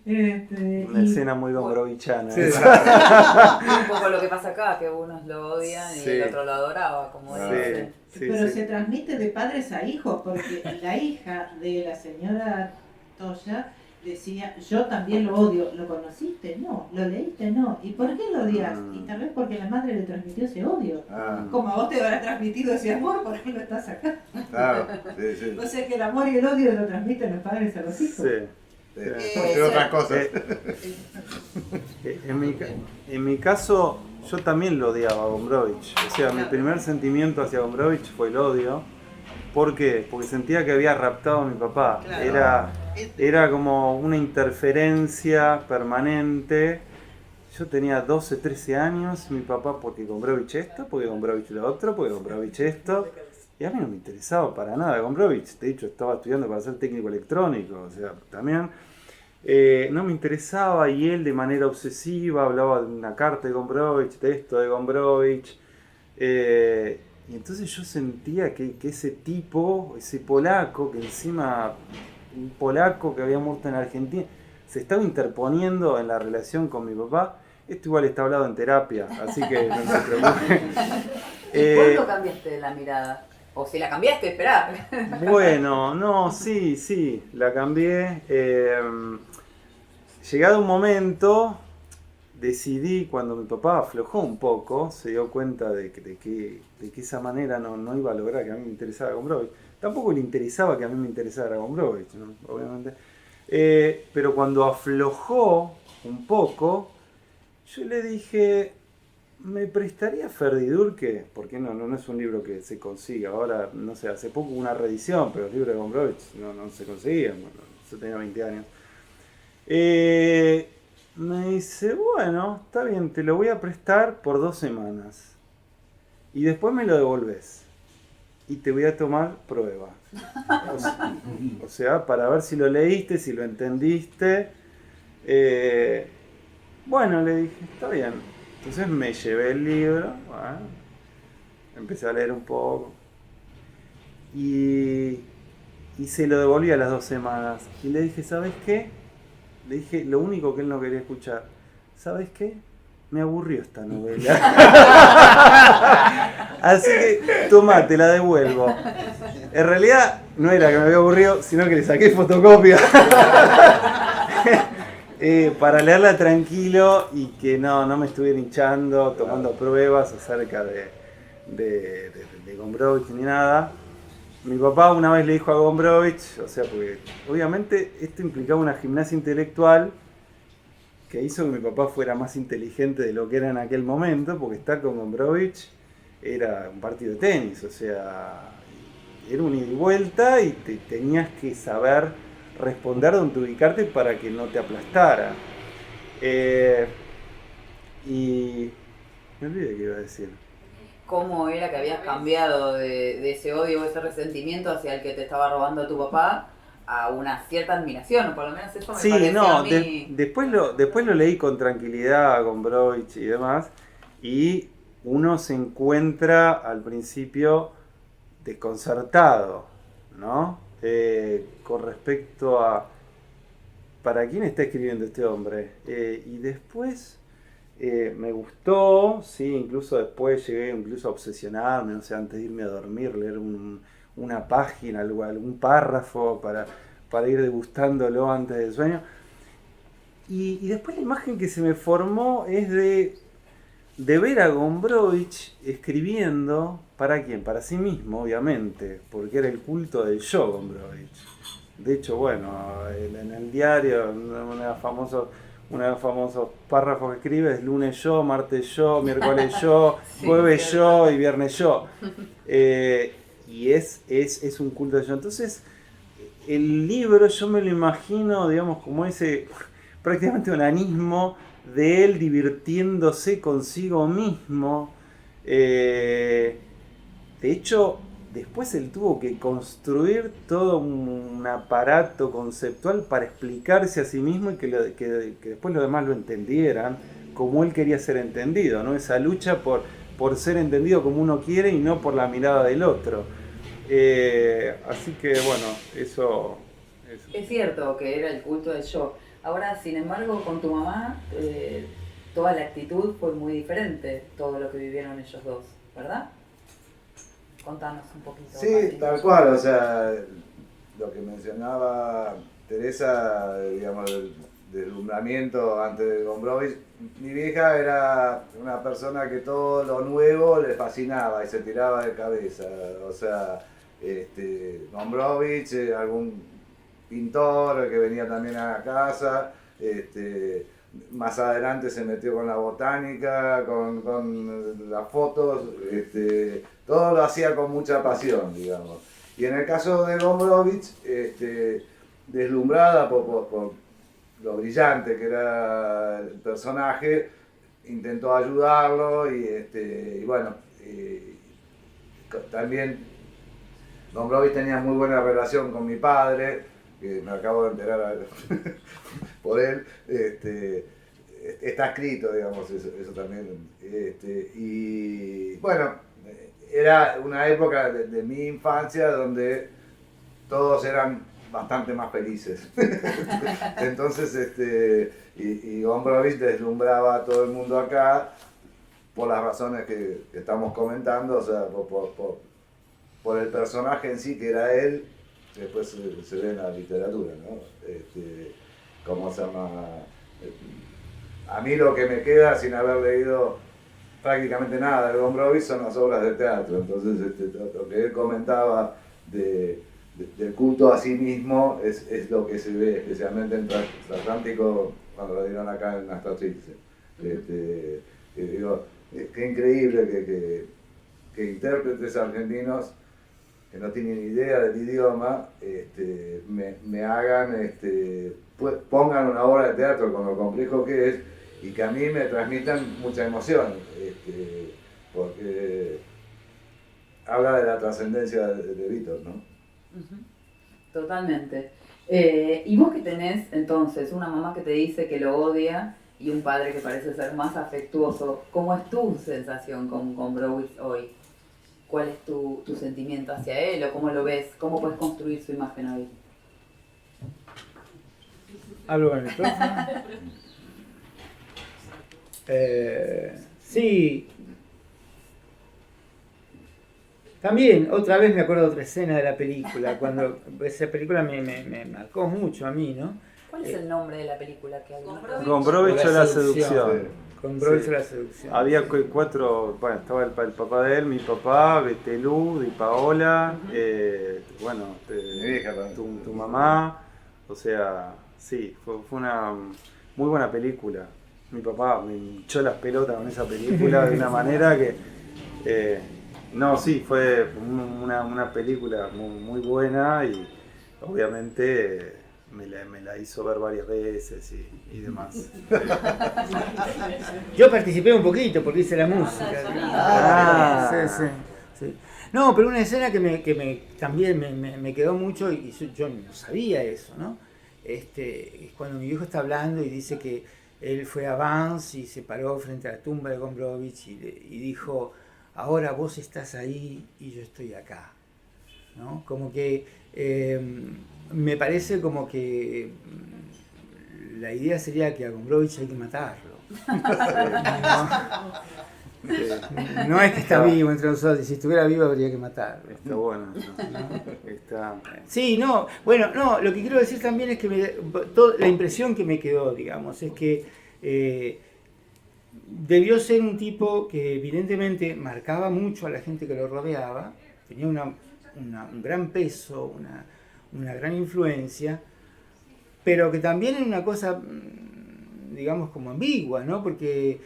[SPEAKER 8] Una escena muy gombrovichana.
[SPEAKER 4] Sí,
[SPEAKER 1] Un poco lo que pasa acá, que unos lo odian y
[SPEAKER 8] Sí.
[SPEAKER 1] el otro lo adoraba, como dice.
[SPEAKER 8] Sí,
[SPEAKER 7] Pero
[SPEAKER 8] sí.
[SPEAKER 7] se transmite de padres a hijos, porque la hija de la señora Toya decía, yo también lo odio. ¿Lo conociste? No. ¿Lo leíste? No. ¿Y por qué lo odias? Y tal vez porque la madre le transmitió ese odio.
[SPEAKER 4] Ah,
[SPEAKER 7] Como a vos te habrá transmitido ese amor, ¿por qué lo estás acá?
[SPEAKER 4] claro, sí, sí.
[SPEAKER 7] O sea que el amor y el odio lo transmiten los padres a los hijos.
[SPEAKER 8] Sí.
[SPEAKER 4] Entre otras cosas.
[SPEAKER 8] En mi caso, yo también lo odiaba a Gombrowicz. O sea, mi primer sentimiento hacia Gombrowicz fue el odio. ¿Por qué? Porque sentía que había raptado a mi papá.
[SPEAKER 6] Claro.
[SPEAKER 8] Era como una interferencia permanente. Yo tenía 12, 13 años, mi papá, porque Gombrowicz esto, porque Gombrowicz lo otro, porque Gombrowicz esto. Y a mí no me interesaba para nada Gombrowicz. De hecho, estaba estudiando para ser técnico electrónico. O sea, también no me interesaba, y él de manera obsesiva hablaba de una carta de Gombrowicz, de esto de Gombrowicz. Y entonces yo sentía que ese tipo, ese polaco, que encima un polaco que había muerto en Argentina, se estaba interponiendo en la relación con mi papá. Esto igual está hablado en terapia, así que no se preocupen.
[SPEAKER 1] ¿Y cuándo cambiaste la mirada? O si la cambiaste, esperá.
[SPEAKER 8] Bueno, no, sí, la cambié. Llegado un momento, decidí, cuando mi papá aflojó un poco, se dio cuenta de que esa manera no iba a lograr que a mí me interesara Gombrowicz. Tampoco le interesaba que a mí me interesara Gombrowicz, ¿no? Obviamente. Pero cuando aflojó un poco, yo le dije, ¿me prestaría Ferdidurke? Porque no es un libro que se consiga. Ahora, no sé, hace poco hubo una reedición, pero el libro de Gombrowicz no se conseguía. Bueno, yo tenía 20 años. Me dice, bueno, está bien, te lo voy a prestar por 2 semanas. Y después me lo devolvés. y te voy a tomar prueba. O sea, para ver si lo leíste, si lo entendiste. Bueno, le dije, está bien. Entonces me llevé el libro, bueno, empecé a leer un poco. Y se lo devolví a las 2 semanas. Y le dije, ¿sabes qué? Le dije lo único que él no quería escuchar. ¿Sabes qué? Me aburrió esta novela. Así que, toma, te la devuelvo. En realidad, no era que me había aburrido, sino que le saqué fotocopia. Para leerla tranquilo y que no me estuviera hinchando, tomando pruebas acerca de Gombrowicz ni nada. Mi papá una vez le dijo a Gombrowicz, o sea, porque obviamente esto implicaba una gimnasia intelectual que hizo que mi papá fuera más inteligente de lo que era en aquel momento, porque estar con Gombrowicz era un partido de tenis, o sea, era un ida y vuelta y tenías que saber responder dónde ubicarte para que no te aplastara. Y me olvidé qué iba a decir.
[SPEAKER 1] ¿Cómo era que habías cambiado de ese odio o ese resentimiento hacia el que te estaba robando tu papá a una cierta admiración? O por lo menos eso me pareció a mí.
[SPEAKER 8] Después lo leí con tranquilidad, con Gombrowicz y demás, y uno se encuentra al principio desconcertado, ¿no? Con respecto a ¿para quién está escribiendo este hombre? Y después me gustó, sí, incluso después llegué a obsesionarme, no sé, antes de irme a dormir, leer una página, algún párrafo para ir degustándolo antes del sueño. Y después la imagen que se me formó es de ver a Gombrowicz escribiendo, ¿para quién? Para sí mismo, obviamente, porque era el culto del yo, Gombrowicz. De hecho, bueno, en el diario, uno de los famosos párrafos que escribe es lunes yo, martes yo, miércoles yo, jueves yo y viernes yo. Y es un culto del yo. Entonces, el libro yo me lo imagino, digamos, como ese prácticamente onanismo de él divirtiéndose consigo mismo. De hecho, después él tuvo que construir todo un aparato conceptual para explicarse a sí mismo y que después los demás lo entendieran como él quería ser entendido, ¿no? Esa lucha por ser entendido como uno quiere y no por la mirada del otro. Así que bueno, eso.
[SPEAKER 1] Es cierto que era el culto del yo. Ahora, sin embargo, con tu mamá, toda la actitud fue muy diferente, todo lo que vivieron ellos dos, ¿verdad? Contanos un poquito.
[SPEAKER 4] Sí,
[SPEAKER 1] Martín.
[SPEAKER 4] tal cual, o sea, lo que mencionaba Teresa, digamos, del deslumbramiento antes de Gombrowicz. Mi vieja era una persona que todo lo nuevo le fascinaba y se tiraba de cabeza, o sea, Gombrowicz, algún pintor que venía también a la casa, más adelante se metió con la botánica, con las fotos, todo lo hacía con mucha pasión, digamos. Y en el caso de Gombrowicz, deslumbrada por lo brillante que era el personaje, intentó ayudarlo y bueno, también Gombrowicz tenía muy buena relación con mi padre, que me acabo de enterar por él, está escrito, digamos, eso también. Y bueno, era una época de mi infancia donde todos eran bastante más felices. Entonces, y Gombrowicz deslumbraba a todo el mundo acá por las razones que estamos comentando, o sea, por el personaje en sí que era él. Después se ve en la literatura, ¿no? ¿Cómo se llama? A mí lo que me queda sin haber leído prácticamente nada de Gombrowicz son las obras de teatro. Entonces, lo que él comentaba del culto a sí mismo es lo que se ve, especialmente en Transatlántico, cuando lo dieron acá en Astratrice. Digo, qué increíble que intérpretes argentinos que no tienen idea del idioma, me hagan, pongan una obra de teatro con lo complejo que es y que a mí me transmitan mucha emoción, porque habla de la trascendencia de Víctor, ¿no?
[SPEAKER 1] Ujú. Totalmente. Y vos que tenés entonces una mamá que te dice que lo odia y un padre que parece ser más afectuoso, ¿cómo es tu sensación con Gombrowicz hoy? ¿Cuál es tu sentimiento hacia él o cómo lo ves? ¿Cómo puedes construir su imagen hoy?
[SPEAKER 3] Hablo con el micrófono. Sí. También, otra vez me acuerdo de otra escena de la película, cuando esa película me marcó mucho a mí, ¿no?
[SPEAKER 1] ¿Cuál es el nombre de la película que hay?
[SPEAKER 8] Gombrowicz o la seducción.
[SPEAKER 3] Con Gombrowicz
[SPEAKER 8] Sí.
[SPEAKER 3] o la seducción.
[SPEAKER 8] Había 4, bueno, estaba el papá de él, mi papá, Betelú, Di Paola, bueno,
[SPEAKER 4] Mi vieja también.
[SPEAKER 8] tu mamá, o sea, sí, fue una muy buena película. Mi papá me hinchó las pelotas con esa película de una manera que, no, sí, fue una película muy buena y obviamente me la hizo ver varias veces y demás.
[SPEAKER 3] Yo participé un poquito porque hice la música. Sí. No, pero una escena que también me quedó mucho y yo no sabía eso, ¿no? Es cuando mi viejo está hablando y dice que él fue a Vance y se paró frente a la tumba de Gombrowicz y dijo, ahora vos estás ahí y yo estoy acá, ¿no? Como que me parece como que la idea sería que a Gombrowicz hay que matarlo. No es que está vivo entre nosotros, y si estuviera vivo habría que matarlo.
[SPEAKER 8] Está bueno, ¿no? Está...
[SPEAKER 3] Sí, no, bueno, no, lo que quiero decir también es que la impresión que me quedó, digamos, es que debió ser un tipo que evidentemente marcaba mucho a la gente que lo rodeaba, tenía un gran peso, una gran influencia, pero que también era una cosa, digamos, como ambigua, ¿no? Porque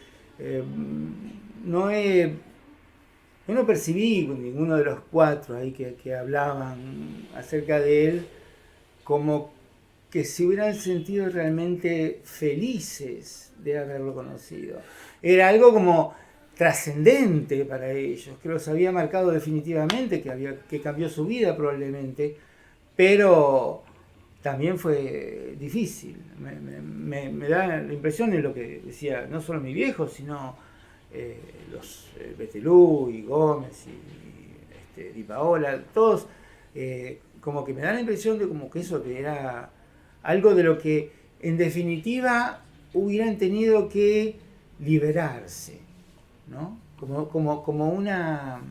[SPEAKER 3] yo no percibí con ninguno de los 4 ahí que hablaban acerca de él como que se hubieran sentido realmente felices de haberlo conocido. Era algo como trascendente para ellos, que los había marcado definitivamente, que cambió su vida probablemente, pero también fue difícil. Me da la impresión de lo que decía no solo mi viejo, sino los Betelú y Gómez y Di Paola, todos, como que me da la impresión de como que eso que era algo de lo que en definitiva hubieran tenido que liberarse, ¿no? Como una...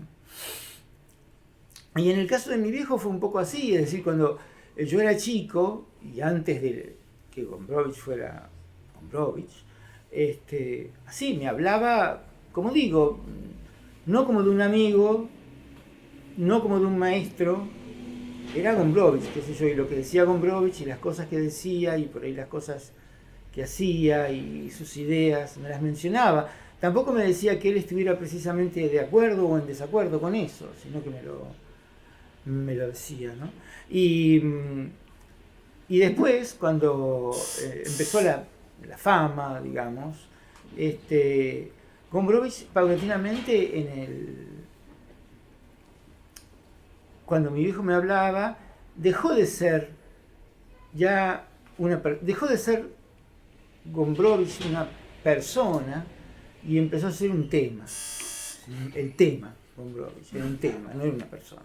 [SPEAKER 3] Y en el caso de mi viejo fue un poco así, es decir, cuando yo era chico, y antes de que Gombrowicz fuera Gombrowicz, así me hablaba, como digo, no como de un amigo, no como de un maestro, era Gombrowicz, qué sé yo, y lo que decía Gombrowicz y las cosas que decía y por ahí las cosas que hacía y sus ideas, me las mencionaba. Tampoco me decía que él estuviera precisamente de acuerdo o en desacuerdo con eso, sino que me lo decía, ¿no? Y después, cuando empezó la fama, digamos, Gombrowicz paulatinamente cuando mi viejo me hablaba, dejó de ser Gombrowicz una persona y empezó a ser un tema. El tema, Gombrowicz, era un tema, no era una persona.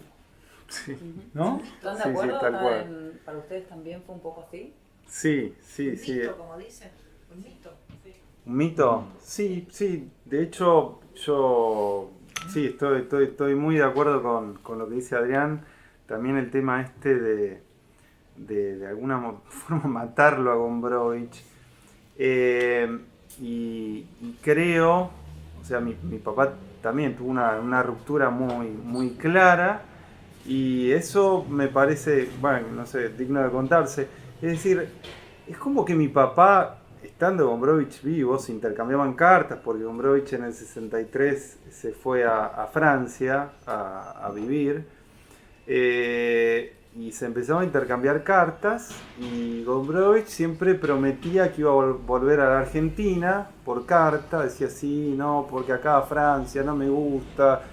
[SPEAKER 8] Sí.
[SPEAKER 3] ¿No?
[SPEAKER 1] ¿Están de
[SPEAKER 8] Sí,
[SPEAKER 1] acuerdo?
[SPEAKER 8] tal cual.
[SPEAKER 1] ¿Para ustedes también fue un poco así?
[SPEAKER 8] Sí.
[SPEAKER 5] Un mito, como dicen. Un mito. Sí.
[SPEAKER 8] ¿Un mito? Sí. De hecho, yo sí, estoy muy de acuerdo con lo que dice Adrián. También el tema de alguna forma matarlo a Gombrowicz. Y creo, o sea, mi papá también tuvo una ruptura muy clara. Y eso me parece, bueno, no sé, digno de contarse. Es decir, es como que mi papá, estando Gombrowicz vivo, se intercambiaban cartas, porque Gombrowicz en el 63 se fue a Francia a vivir, y se empezaron a intercambiar cartas, y Gombrowicz siempre prometía que iba a volver a la Argentina por carta, decía sí, no, porque acá Francia no me gusta.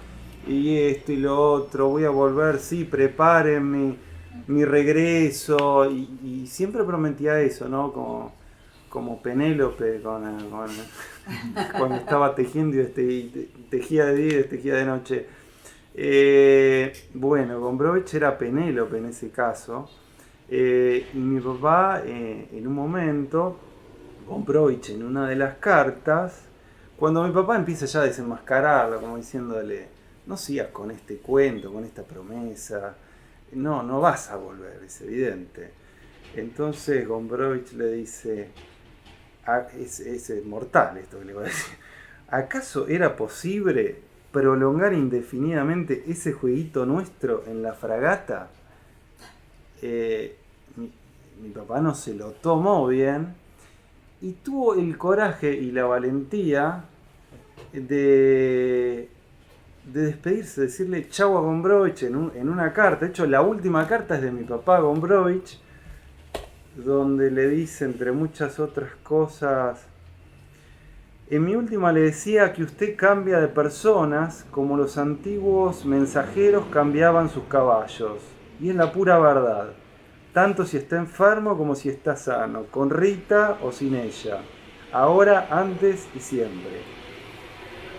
[SPEAKER 8] y esto y lo otro, voy a volver, sí, preparen mi regreso, y siempre prometía eso, ¿no? Como Penélope cuando estaba tejiendo y tejía de día y tejía de noche. Bueno, Gombrowicz era Penélope en ese caso, y mi papá en un momento, Gombrowicz en una de las cartas, cuando mi papá empieza ya a desenmascararlo, como diciéndole, no sigas con este cuento, con esta promesa, no vas a volver, es evidente. Entonces Gombrowicz le dice, es mortal esto que le voy a decir, ¿acaso era posible prolongar indefinidamente ese jueguito nuestro en la fragata? Mi papá no se lo tomó bien y tuvo el coraje y la valentía de despedirse, decirle chau a Gombrowicz en una carta. De hecho, la última carta es de mi papá a Gombrowicz, donde le dice, entre muchas otras cosas, en mi última le decía que usted cambia de personas como los antiguos mensajeros cambiaban sus caballos. Y es la pura verdad, tanto si está enfermo como si está sano, con Rita o sin ella, ahora, antes y siempre.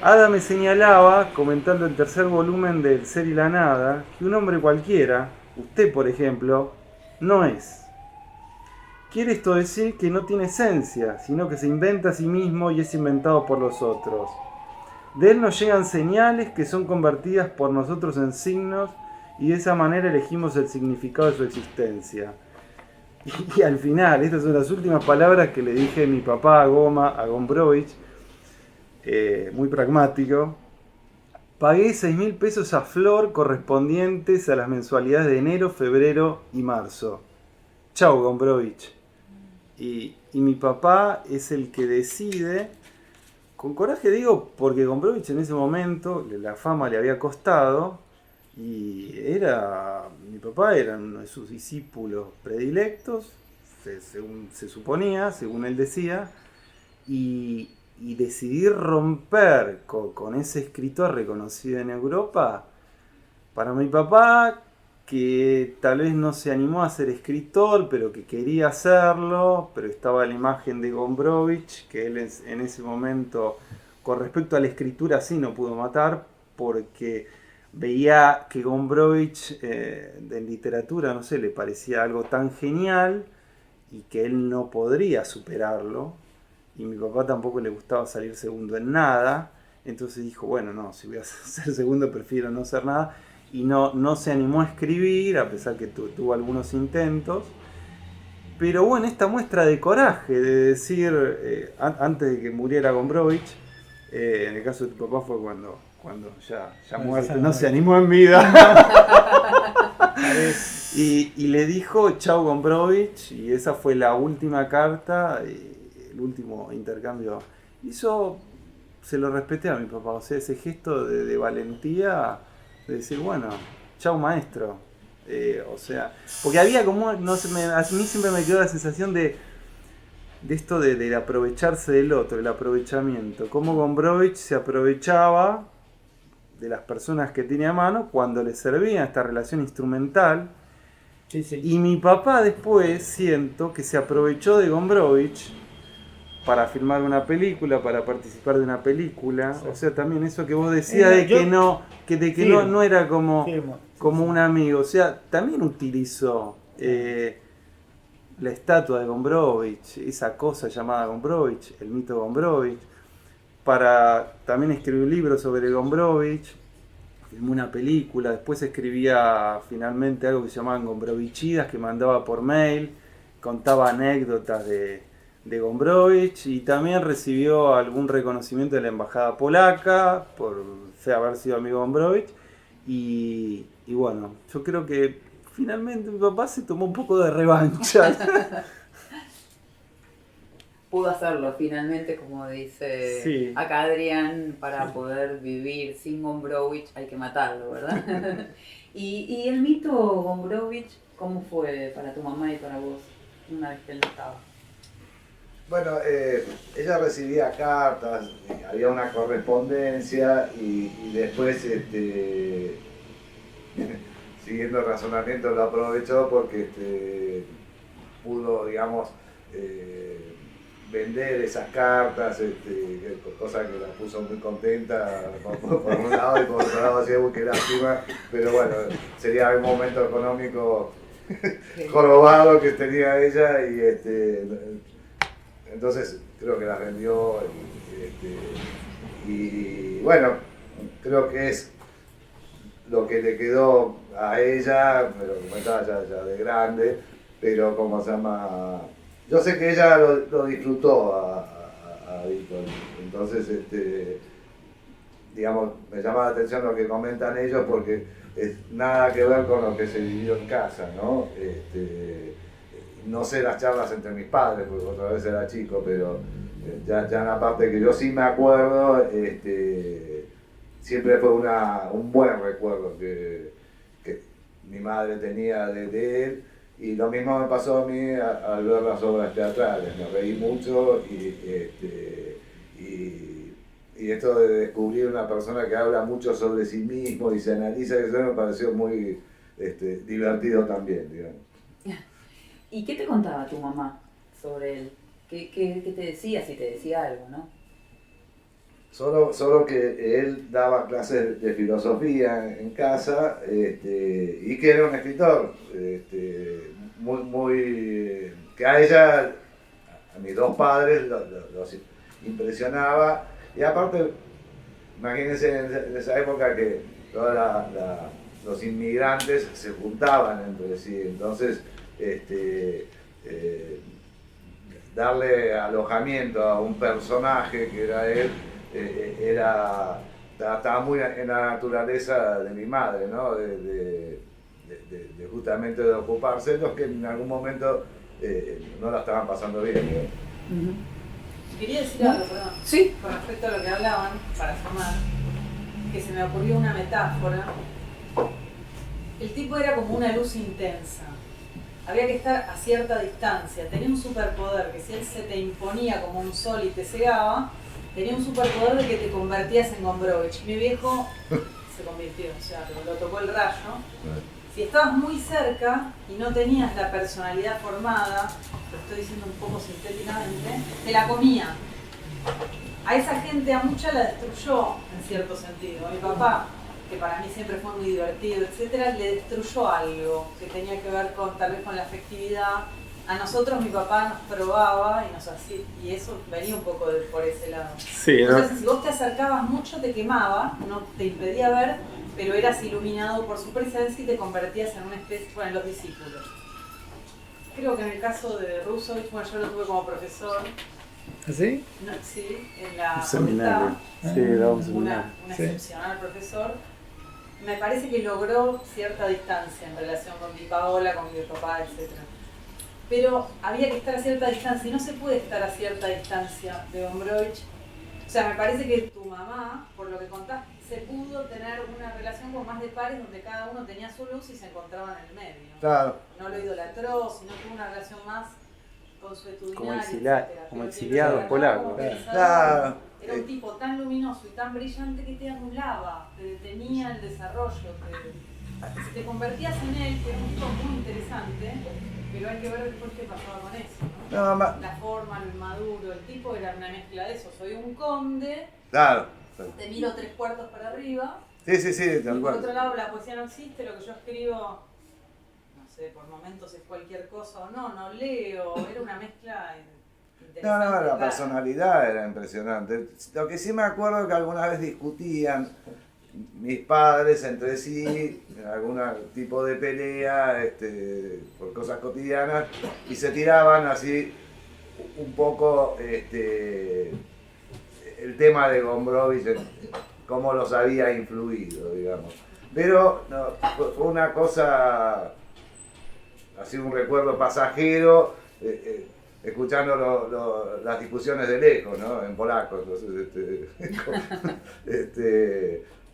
[SPEAKER 8] Ada me señalaba, comentando el tercer volumen del Ser y la Nada, que un hombre cualquiera, usted por ejemplo, no es. Quiere esto decir que no tiene esencia, sino que se inventa a sí mismo y es inventado por los otros. De él nos llegan señales que son convertidas por nosotros en signos y de esa manera elegimos el significado de su existencia. Y al final, estas son las últimas palabras que le dije a mi papá a Gombrowicz, muy pragmático. Pagué 6.000 pesos a Flor correspondientes a las mensualidades de enero, febrero y marzo. Chau, Gombrowicz. Y mi papá es el que decide, con coraje digo, porque Gombrowicz en ese momento la fama le había costado y mi papá era uno de sus discípulos predilectos, según se suponía, según él decía, y decidir romper con ese escritor reconocido en Europa, para mi papá, que tal vez no se animó a ser escritor, pero que quería hacerlo, pero estaba la imagen de Gombrowicz, que él en ese momento, con respecto a la escritura, sí no pudo matar, porque veía que Gombrowicz de literatura, no sé, le parecía algo tan genial, y que él no podría superarlo, y mi papá tampoco le gustaba salir segundo en nada, entonces dijo, bueno, no, si voy a ser segundo prefiero no ser nada, y no se animó a escribir, a pesar que tuvo algunos intentos. Pero bueno, esta muestra de coraje, de decir, antes de que muriera Gombrowicz, en el caso de tu papá fue cuando ya muerto, no se animó en vida. y le dijo chau Gombrowicz, y esa fue la última carta, el último intercambio. Y eso se lo respeté a mi papá, o sea, ese gesto de valentía, de decir, bueno, chau maestro. O sea, porque había como, no sé, a mí siempre me quedó la sensación de esto de aprovecharse del otro, el aprovechamiento. Cómo Gombrowicz se aprovechaba de las personas que tenía a mano cuando le servía esta relación instrumental.
[SPEAKER 3] Sí, sí.
[SPEAKER 8] Y mi papá después siento que se aprovechó de Gombrowicz para filmar una película, para participar de una película. Sí. O sea, también eso que vos decías de que no era como un amigo. O sea, también utilizó la estatua de Gombrowicz, esa cosa llamada Gombrowicz, el mito Gombrowicz, para también escribir un libro sobre Gombrowicz, filmó una película, después escribía finalmente algo que se llamaban Gombrowicidas, que mandaba por mail, contaba anécdotas de Gombrowicz, y también recibió algún reconocimiento de la embajada polaca por haber sido amigo de Gombrowicz, y bueno, yo creo que finalmente mi papá se tomó un poco de revancha.
[SPEAKER 1] Pudo hacerlo finalmente, como dice
[SPEAKER 8] Sí.
[SPEAKER 1] acá Adrián, para poder vivir sin Gombrowicz hay que matarlo, ¿verdad? y el mito Gombrowicz, ¿cómo fue para tu mamá y para vos una vez que él no estaba?
[SPEAKER 4] Bueno, ella recibía cartas, había una correspondencia y después, siguiendo el razonamiento, lo aprovechó porque pudo, digamos, vender esas cartas, cosa que la puso muy contenta por un lado, y por otro lado decía, uy, qué lástima, pero bueno, sería un momento económico jorobado que tenía ella y entonces creo que las vendió y bueno, creo que es lo que le quedó a ella, me lo comentaba ya de grande, pero como se llama, yo sé que ella lo disfrutó a Víctor, entonces digamos, me llama la atención lo que comentan ellos porque es nada que ver con lo que se vivió en casa, ¿no? No sé las charlas entre mis padres, porque otra vez era chico, pero ya en la parte que yo sí me acuerdo, siempre fue un buen recuerdo que mi madre tenía de él, y lo mismo me pasó a mí al ver las obras teatrales, me reí mucho y esto de descubrir una persona que habla mucho sobre sí mismo y se analiza, eso me pareció muy divertido también, digamos.
[SPEAKER 1] ¿Y qué te contaba tu mamá sobre él? ¿Qué te decía, si te decía algo, no?
[SPEAKER 4] Solo que él daba clases de filosofía en casa y que era un escritor que a ella, a mis dos padres, los impresionaba. Y aparte, imagínense en esa época que todos los inmigrantes se juntaban entre sí, entonces darle alojamiento a un personaje que era él, estaba muy en la naturaleza de mi madre, ¿no? de justamente de ocuparse los que en algún momento no la estaban pasando bien, ¿no?
[SPEAKER 5] Quería decir algo, perdón.
[SPEAKER 1] Sí.
[SPEAKER 5] Con respecto a lo que hablaban, para sumar, que se me ocurrió una metáfora. El tipo era como una luz intensa. Había que estar a cierta distancia. Tenía un superpoder que si él se te imponía como un sol y te cegaba, tenía un superpoder de que te convertías en Gombrowicz. Mi viejo se convirtió, o sea, lo tocó el rayo. Si estabas muy cerca y no tenías la personalidad formada, lo estoy diciendo un poco sintéticamente, te la comía. A esa gente, a mucha la destruyó en cierto sentido. Mi papá, que para mí siempre fue muy divertido, etcétera, le destruyó algo que tenía que ver con tal vez con la afectividad. A nosotros mi papá nos probaba y nos hacía, y eso venía un poco por ese lado.
[SPEAKER 8] Sí,
[SPEAKER 5] entonces, si vos te acercabas mucho te quemaba, no te impedía ver, pero eras iluminado por su presencia y te convertías en una especie, bueno, los discípulos. Creo que en el caso de Rusovich, bueno, yo lo tuve como profesor.
[SPEAKER 3] ¿Así?
[SPEAKER 5] No, sí, en la
[SPEAKER 8] seminario.
[SPEAKER 5] facultad,
[SPEAKER 8] Sí, daba un seminario.
[SPEAKER 5] una
[SPEAKER 3] Sí.
[SPEAKER 5] excepcional profesor. Me parece que logró cierta distancia en relación con mi Paola, con mi papá, etc. Pero había que estar a cierta distancia y no se puede estar a cierta distancia de Gombrowicz. O sea, me parece que tu mamá, por lo que contás, se pudo tener una relación con más de pares donde cada uno tenía su luz y se encontraban en el medio.
[SPEAKER 4] Claro.
[SPEAKER 5] No lo idolatró, sino tuvo una relación más consuetudinaria,
[SPEAKER 8] Como
[SPEAKER 5] etcétera.
[SPEAKER 8] como
[SPEAKER 5] Pero
[SPEAKER 8] exiliados
[SPEAKER 5] que
[SPEAKER 8] polacos.
[SPEAKER 5] como pensador,
[SPEAKER 4] Claro.
[SPEAKER 5] era un tipo tan luminoso y tan brillante que te anulaba, te detenía el desarrollo, si te convertías en él, que era un tipo muy interesante, pero hay que ver después qué pasaba con eso, ¿no? La forma, lo inmaduro, el tipo era una mezcla de eso, soy un conde,
[SPEAKER 4] Claro.
[SPEAKER 5] te miro 3/4 para arriba,
[SPEAKER 4] Sí,
[SPEAKER 5] y
[SPEAKER 4] tal
[SPEAKER 5] por
[SPEAKER 4] cual.
[SPEAKER 5] otro lado la poesía no existe, lo que yo escribo, no sé, por momentos es cualquier cosa o no leo, era una mezcla interesante.
[SPEAKER 4] No, la
[SPEAKER 5] clara.
[SPEAKER 4] personalidad era impresionante. Lo que sí me acuerdo que alguna vez discutían mis padres entre sí, en algún tipo de pelea, por cosas cotidianas, y se tiraban así un poco el tema de Gombrowicz, cómo los había influido, digamos. Pero no, fue una cosa, así un recuerdo pasajero, escuchando las discusiones de lejos, ¿no? En polaco, entonces,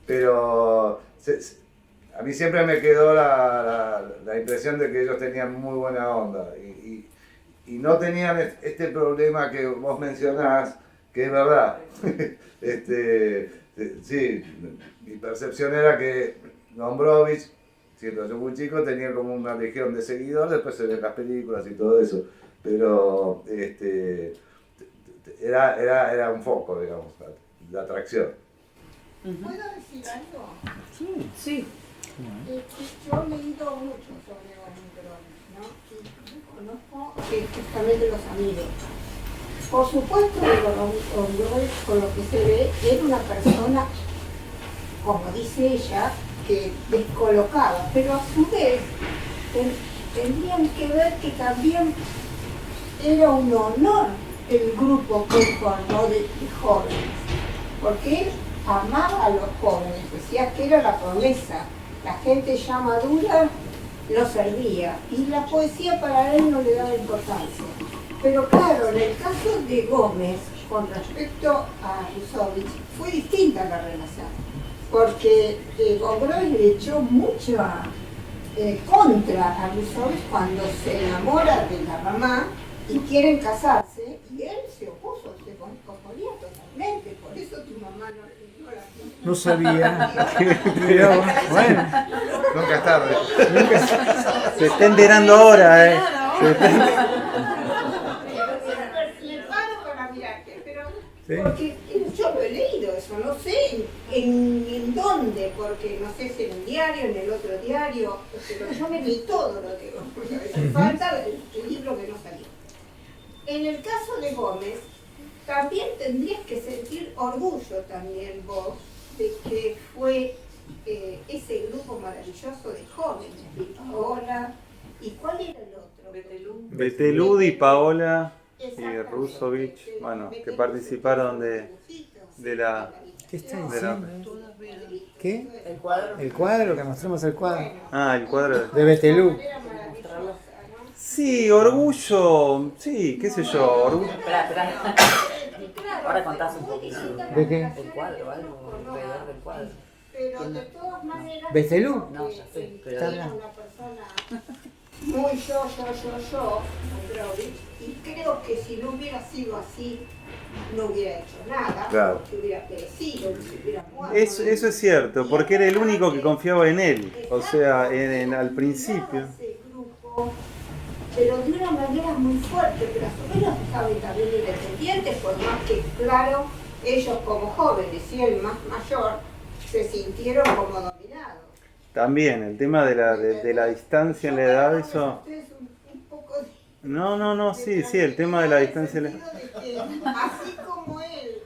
[SPEAKER 4] pero a mí siempre me quedó la impresión de que ellos tenían muy buena onda no tenían este problema que vos mencionás, que es verdad. Sí, mi percepción era que Gombrowicz, siendo yo muy chico, tenía como una legión de seguidores, después se ven las películas y todo eso, pero era un foco, digamos, la atracción.
[SPEAKER 9] ¿Puedo decir algo?
[SPEAKER 1] Sí.
[SPEAKER 9] Yo he leído mucho sobre Gombrowicz, ¿no? Y conozco justamente los amigos. Por supuesto que Gombrowicz, con lo que se ve, era una persona, como dice ella, que descolocaba, pero a su vez tendrían que ver que también era un honor el grupo que formó de jóvenes, porque él amaba a los jóvenes, decía que era la promesa, la gente ya madura lo servía, y la poesía para él no le daba importancia. Pero claro, en el caso de Gómez, con respecto a Rusovich, fue distinta la relación, porque Gombrowicz le echó mucha contra a Rusovich cuando se enamora de la mamá y quieren casarse, y él se opuso, se oponía totalmente, por eso tu mamá no la quiso.
[SPEAKER 3] No sabía. Pero, bueno,
[SPEAKER 4] Nunca es tarde.
[SPEAKER 8] Se está enterando ahora,
[SPEAKER 9] Le paro para mirarte, pero
[SPEAKER 3] sí.
[SPEAKER 9] porque yo lo he leído eso, no sé en dónde, porque no sé si en un diario, en el otro diario, pero yo me leí todo lo que falta el libro que no salió. En el caso de Gómez, también tendrías que sentir orgullo también vos de que fue ese grupo maravilloso de jóvenes, de Paola, ¿y cuál era el otro?
[SPEAKER 5] Betelú.
[SPEAKER 8] Betelú, Di Paola y
[SPEAKER 9] Exactamente.
[SPEAKER 8] Rusovich, bueno, que participaron de la...
[SPEAKER 3] ¿Qué está
[SPEAKER 8] de la-
[SPEAKER 3] diciendo?
[SPEAKER 6] Todavía.
[SPEAKER 3] ¿Qué?
[SPEAKER 1] El cuadro.
[SPEAKER 3] El cuadro, que mostramos el cuadro.
[SPEAKER 8] Ah, el cuadro.
[SPEAKER 3] De Betelú.
[SPEAKER 9] Era maravillosa, ¿no?
[SPEAKER 8] Sí, orgullo, sí, qué sé yo, orgullo.
[SPEAKER 1] Espera.
[SPEAKER 9] Claro,
[SPEAKER 1] Ahora contás un
[SPEAKER 9] muy
[SPEAKER 1] poquito.
[SPEAKER 9] distintas
[SPEAKER 3] ¿De qué?
[SPEAKER 9] las
[SPEAKER 1] El cuadro, algo alrededor del cuadro.
[SPEAKER 9] Pero de todas maneras,
[SPEAKER 3] ¿Betelú?
[SPEAKER 1] No, ya sé, pero-
[SPEAKER 9] era una persona muy yo, Gombrowicz, y creo que si no hubiera sido así, no hubiera hecho nada,
[SPEAKER 4] Claro.
[SPEAKER 9] porque hubiera perecido, se hubiera muerto.
[SPEAKER 8] Eso es cierto, porque era el único que confiaba en él, o sea, al principio.
[SPEAKER 9] Ese grupo, pero de una manera muy fuerte, pero a su vez los estaban también independientes, por más que, claro, ellos como jóvenes y el más mayor, se sintieron como dominados.
[SPEAKER 8] También, el tema de la distancia en la edad, eso...
[SPEAKER 9] Un poco
[SPEAKER 8] No, sí, el tema de la distancia en la edad.
[SPEAKER 9] Así como él,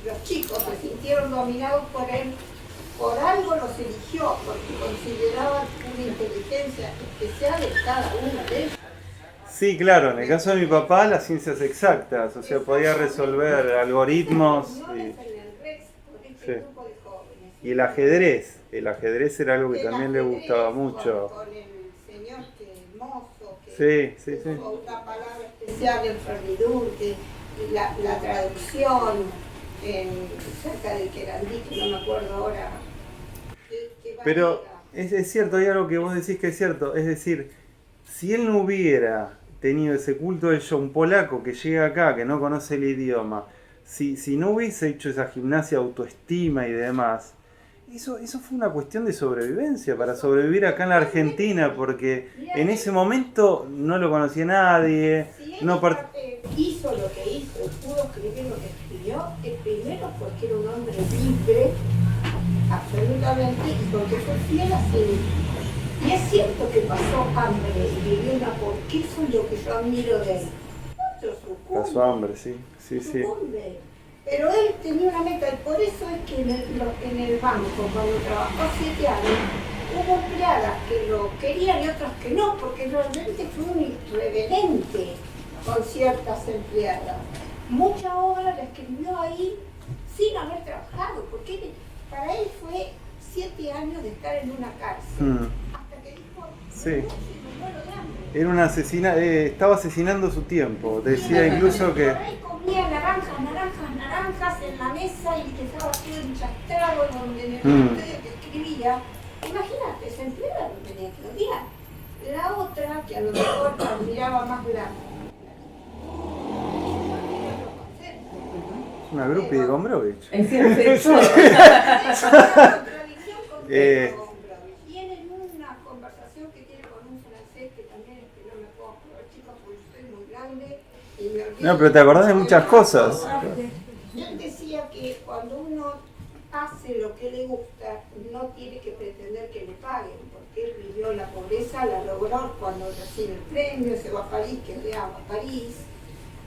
[SPEAKER 9] los chicos se sintieron dominados por él, por algo los eligió, porque consideraban una inteligencia especial en cada una de ellos.
[SPEAKER 8] Sí, claro, en el caso de mi papá, las ciencias exactas, o sea, podía resolver algoritmos Sí. y el ajedrez era algo que también le gustaba mucho.
[SPEAKER 9] Con el señor mozo, que
[SPEAKER 8] Sí.
[SPEAKER 9] usó una palabra especial en Ferdidur, que la traducción cerca de Querandí, que no me acuerdo ahora. que
[SPEAKER 8] Pero
[SPEAKER 9] varía.
[SPEAKER 8] es cierto, hay algo que vos decís que es cierto, es decir, si él no hubiera tenido ese culto de ello, un polaco que llega acá, que no conoce el idioma, si no hubiese hecho esa gimnasia de autoestima y demás, eso fue una cuestión de sobrevivencia, para sobrevivir acá en la Argentina, porque en ese momento no lo conocía nadie,
[SPEAKER 9] Si él
[SPEAKER 8] hizo
[SPEAKER 9] lo que hizo y pudo escribir lo que escribió, primero porque era un hombre libre, absolutamente, y porque fue fiel a sí mismo. Y es cierto que pasó hambre y vivió una porque eso es lo que yo admiro de él. Otro sucumbe,
[SPEAKER 8] pasó hambre, sí.
[SPEAKER 9] sucumbe. Pero él tenía una meta y por eso es que en el banco, cuando trabajó 7 años, hubo empleadas que lo querían y otras que no, porque realmente fue un irreverente con ciertas empleadas. Mucha obra la escribió ahí sin haber trabajado, porque para él fue 7 años de estar en una cárcel. Hasta que dijo,
[SPEAKER 8] Sí.
[SPEAKER 9] me muero de hambre.
[SPEAKER 8] Era una asesina, estaba asesinando su tiempo, decía incluso que...
[SPEAKER 9] Por ahí comía naranjas en la mesa y que estaba todo enchastrado donde en el estudio que escribía. Imagínate, ese empleado lo tenía que odiar. La otra, que a lo mejor la miraba más grande.
[SPEAKER 8] Una groupie de Gombrowicz.
[SPEAKER 1] Es cierto.
[SPEAKER 9] Tienen una conversación que tiene con un francés que también no me puedo acordar, chicos, porque soy muy grande y me olvido.
[SPEAKER 8] No, pero te acordás de muchas cosas.
[SPEAKER 9] Él decía que cuando uno hace lo que le gusta, no tiene que pretender que le paguen, porque él vivió la pobreza, la logró cuando recibe el premio, se va a París, que le ama París,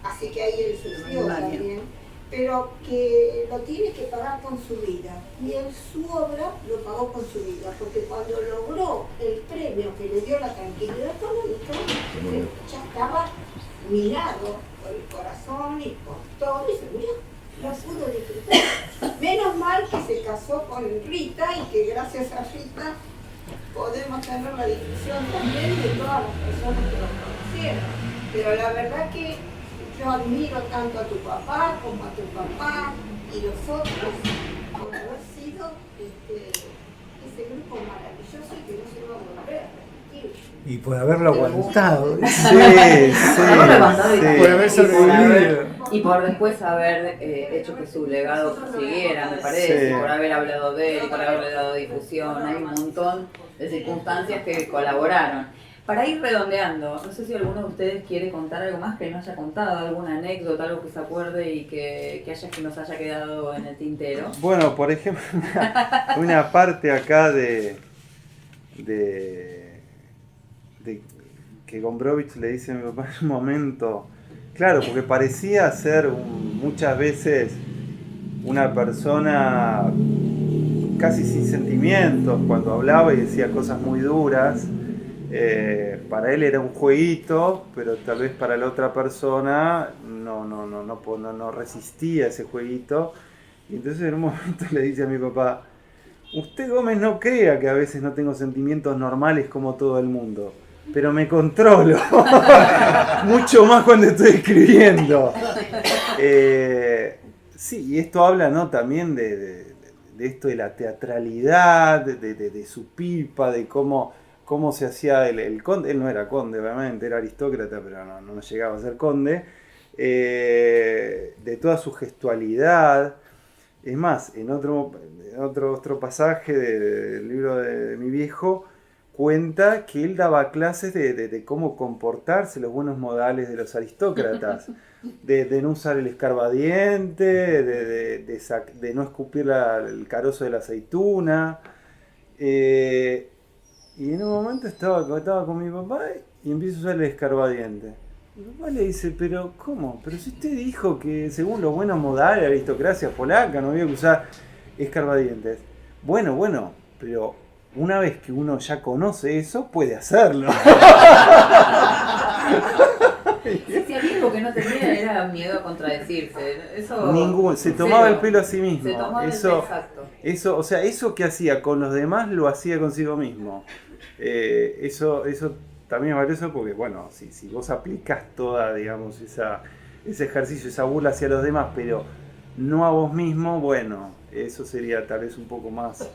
[SPEAKER 9] así que ahí él sufrió también. Pero que lo tiene que pagar con su vida. Y en su obra lo pagó con su vida, porque cuando logró el premio que le dio la tranquilidad económica, ya estaba mirado por el corazón y por todo, y se murió. No pudo disfrutar. Menos mal que se casó con Rita y que gracias a Rita podemos tener la discusión también de todas las personas que lo conocieron. Pero la verdad que yo admiro tanto a tu papá como a tu papá y los otros por haber sido ese grupo maravilloso y que no se va a volver a repetir.
[SPEAKER 3] Y por haberlo aguantado.
[SPEAKER 8] Por
[SPEAKER 3] haber sobrevivido.
[SPEAKER 1] Y por después haber hecho que su legado siguiera, me parece,
[SPEAKER 8] Sí.
[SPEAKER 1] por haber hablado de él, por haberle dado difusión. Hay un montón de circunstancias que colaboraron. Para ir redondeando, no sé si alguno de ustedes quiere contar algo más que no haya contado, alguna anécdota, algo que se acuerde y que nos haya quedado en el tintero.
[SPEAKER 8] Bueno, por ejemplo, una parte acá de que Gombrowicz le dice a mi papá en un momento, claro, porque parecía ser muchas veces una persona casi sin sentimientos cuando hablaba y decía cosas muy duras. Para él era un jueguito, pero tal vez para la otra persona no resistía ese jueguito. Y entonces en un momento le dice a mi papá, usted Gómez no crea que a veces no tengo sentimientos normales como todo el mundo, pero me controlo, mucho más cuando estoy escribiendo. Sí, y esto habla, ¿no?, también de esto de la teatralidad, de su pipa, de cómo se hacía el conde. Él no era conde, obviamente, era aristócrata, pero no llegaba a ser conde. De toda su gestualidad. Es más, en otro pasaje del libro de mi viejo, cuenta que él daba clases de cómo comportarse, los buenos modales de los aristócratas. De no usar el escarbadiente, de no escupir el carozo de la aceituna. Y en un momento estaba con mi papá y empiezo a usar el escarbadiente. Mi papá le dice, pero ¿cómo? Pero si usted dijo que según los buenos modales de la aristocracia polaca no había que usar escarbadientes. Bueno, pero una vez que uno ya conoce eso, puede hacerlo.
[SPEAKER 1] Si había algo que no tenía era miedo a contradecirse.
[SPEAKER 8] Se tomaba el pelo a sí mismo.
[SPEAKER 1] Se tomaba exacto.
[SPEAKER 8] Eso, o sea, eso que hacía con los demás lo hacía consigo mismo. Eso también es valioso porque, bueno, si vos aplicás toda, digamos, ese ejercicio, esa burla hacia los demás, pero no a vos mismo, bueno, eso sería tal vez un poco más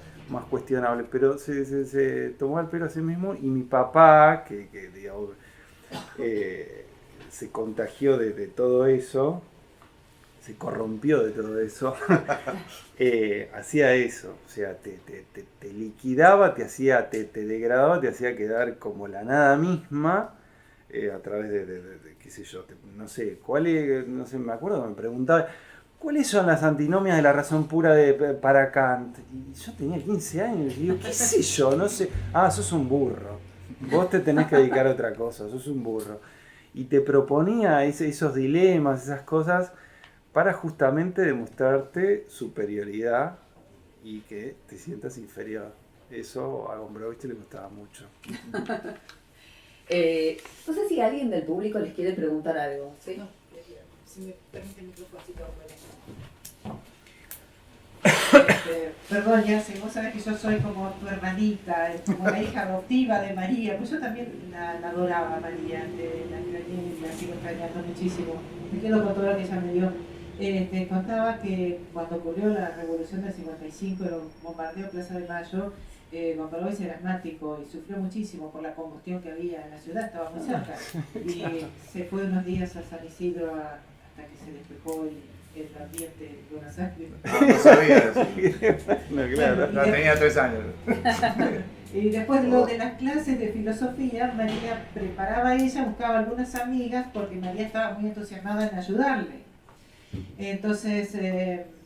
[SPEAKER 8] cuestionable. Pero se tomó el pelo a sí mismo y mi papá, que digamos, se contagió de todo eso, se corrompió de todo eso, hacía eso, o sea, te liquidaba, te degradaba, te hacía quedar como la nada misma, a través de qué sé yo, no sé, me acuerdo que me preguntaba, ¿cuáles son las antinomias de la razón pura para Kant? Y yo tenía 15 años y digo, qué sé yo, no sé, sos un burro, vos te tenés que dedicar a otra cosa, sos un burro. Y te proponía esos dilemas, esas cosas, para justamente demostrarte superioridad y que te sientas inferior. Eso a Gombrowicz le gustaba mucho.
[SPEAKER 1] No sé si alguien del público les quiere preguntar algo, ¿sí?
[SPEAKER 7] No, si me permite el micrófono. Perdón, Yacen, vos sabés que yo soy como tu hermanita, como la hija adoptiva de María, pues yo también la adoraba a María, la extrañé, la sigo extrañando muchísimo. Me quedo con todo lo que ella me dio. Contaba que cuando ocurrió la revolución del 55, el bombardeo de Plaza de Mayo, Gombrowicz era asmático y sufrió muchísimo por la combustión que había en la ciudad, estaba muy cerca. Y se fue unos días a San Isidro hasta que se despejó el ambiente de Buenos Aires.
[SPEAKER 4] No sabía eso.
[SPEAKER 8] No, claro.
[SPEAKER 4] Ya tenía 3 años.
[SPEAKER 7] Y después lo de las clases de filosofía, María preparaba a ella, buscaba algunas amigas porque María estaba muy entusiasmada en ayudarle. Entonces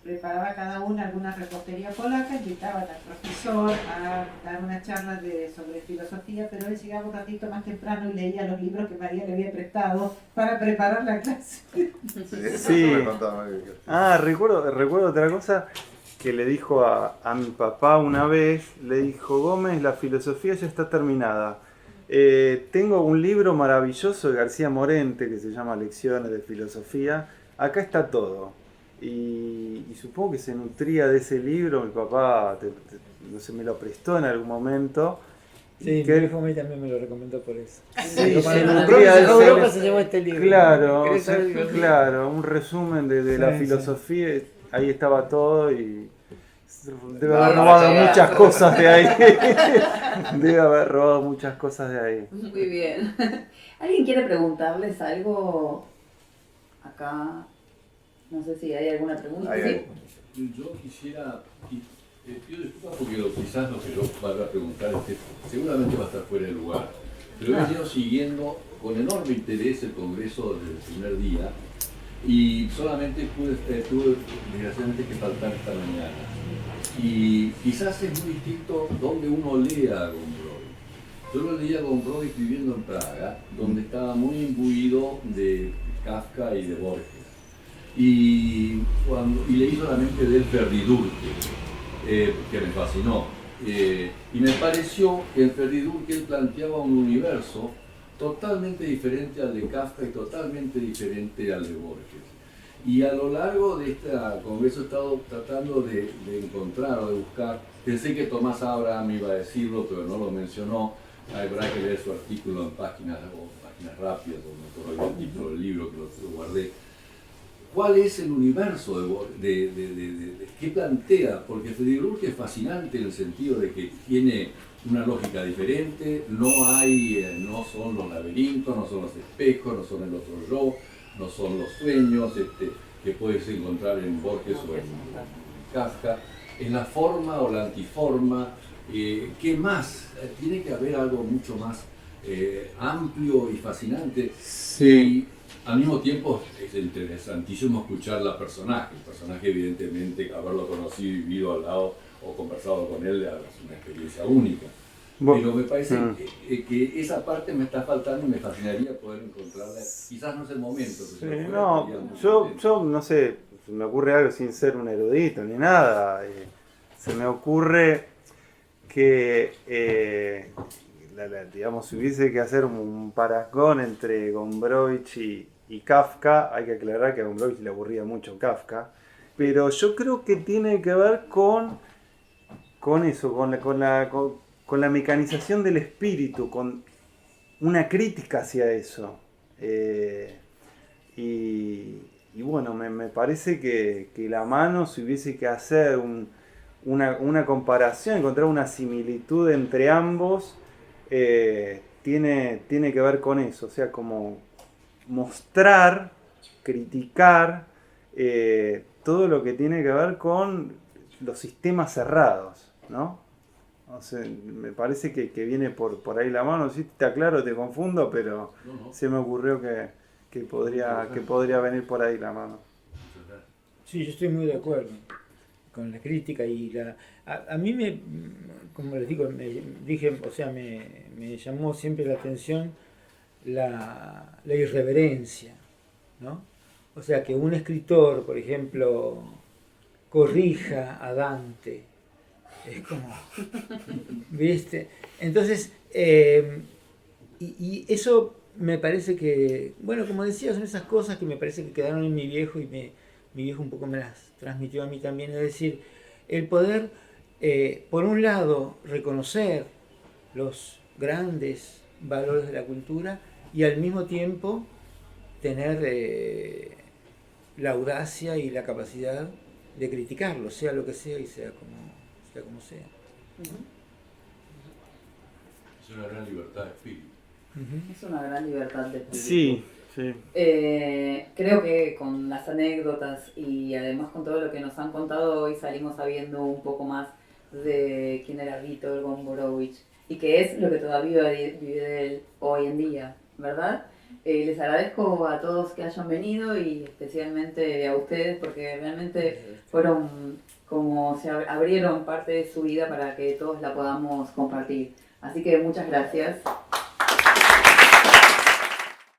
[SPEAKER 7] preparaba a cada una alguna repostería polaca, invitaban al profesor a dar una charla sobre filosofía, pero él llegaba un ratito más temprano y leía los libros que María le había prestado para preparar la clase.
[SPEAKER 4] Sí. Me contaba.
[SPEAKER 8] Recuerdo otra cosa que le dijo a mi papá una vez, le dijo: Gómez, la filosofía ya está terminada. Tengo un libro maravilloso de García Morente que se llama Lecciones de Filosofía. Acá está todo. Y supongo que se nutría de ese libro. Mi papá no sé, me lo prestó en algún momento.
[SPEAKER 3] Sí,
[SPEAKER 8] que
[SPEAKER 3] mi hijo a mí también me lo recomendó por eso.
[SPEAKER 8] Sí,
[SPEAKER 3] se
[SPEAKER 8] nutría de
[SPEAKER 3] Europa se llevó este libro.
[SPEAKER 8] Claro, un resumen de la filosofía. Ahí estaba todo y debe haber robado muchas cosas de ahí. Debe haber robado muchas cosas de ahí.
[SPEAKER 1] Muy bien. ¿Alguien quiere preguntarles algo acá? No sé si hay alguna pregunta. ¿Sí?
[SPEAKER 10] Yo quisiera, pido disculpas porque quizás lo que yo vaya a preguntar es que seguramente va a estar fuera de lugar, pero he venido siguiendo con enorme interés el congreso desde el primer día y solamente tuve desgraciadamente que faltar esta mañana. Y quizás es muy distinto donde uno lea a Gombrowicz. Yo lo leía a Gombrowicz viviendo en Praga, donde estaba muy imbuido de Kafka y de Borges. Y leí solamente del Perdidurque, que me fascinó. Y me pareció que en Perdidurque él planteaba un universo totalmente diferente al de Kafka y totalmente diferente al de Borges. Y a lo largo de este congreso he estado tratando de encontrar o de buscar. Pensé que Tomás Abraham iba a decirlo, pero no lo mencionó. Habrá que leer su artículo en páginas rápidas, o me acuerdo el título del libro que lo guardé. ¿Cuál es el universo que plantea? Porque Perdidurque es fascinante en el sentido de que tiene una lógica diferente, no son los laberintos, no son los espejos, no son el otro yo, no son los sueños que puedes encontrar en Borges o en Kafka, en la forma o la antiforma. ¿Qué más? Tiene que haber algo mucho más amplio y fascinante.
[SPEAKER 8] Sí.
[SPEAKER 10] Y al mismo tiempo es interesantísimo escuchar el personaje evidentemente, haberlo conocido y vivido al lado o conversado con él es una experiencia única. Pero me parece que esa parte me está faltando y me fascinaría poder encontrarla. Quizás no es el momento.
[SPEAKER 8] Yo no sé, se me ocurre algo sin ser un erudito ni nada. Se me ocurre que, digamos, si hubiese que hacer un parangón entre Gombrowicz y Kafka, hay que aclarar que a Gombrowicz le aburría mucho Kafka, pero yo creo que tiene que ver con eso, con la mecanización del espíritu, con una crítica hacia eso. Y bueno, me parece que la mano, si hubiese que hacer una comparación, encontrar una similitud entre ambos, tiene que ver con eso, o sea, como mostrar, criticar todo lo que tiene que ver con los sistemas cerrados, ¿no? O sea, me parece que viene por ahí la mano. Sí, te aclaro, te confundo, pero se me ocurrió que podría venir por ahí la mano.
[SPEAKER 3] Sí, yo estoy muy de acuerdo con la crítica y a mí como les digo, me llamó siempre la atención la irreverencia, ¿no? O sea, que un escritor, por ejemplo, corrija a Dante, es como, ¿viste? Entonces, y eso me parece que, bueno, como decía, son esas cosas que me parece que quedaron en mi viejo y mi viejo un poco me las transmitió a mí también, es decir, el poder, por un lado, reconocer los grandes valores de la cultura y al mismo tiempo tener la audacia y la capacidad de criticarlo, sea lo que sea y sea como sea.
[SPEAKER 10] Es una gran libertad de espíritu.
[SPEAKER 1] Es una gran libertad de espíritu.
[SPEAKER 8] Sí, sí.
[SPEAKER 1] Creo que con las anécdotas y además con todo lo que nos han contado hoy salimos sabiendo un poco más de quién era Vítor Gombrowicz y qué es lo que todavía vive él hoy en día, ¿verdad? Les agradezco a todos que hayan venido y especialmente a ustedes porque realmente fueron como se abrieron parte de su vida para que todos la podamos compartir. Así que muchas gracias.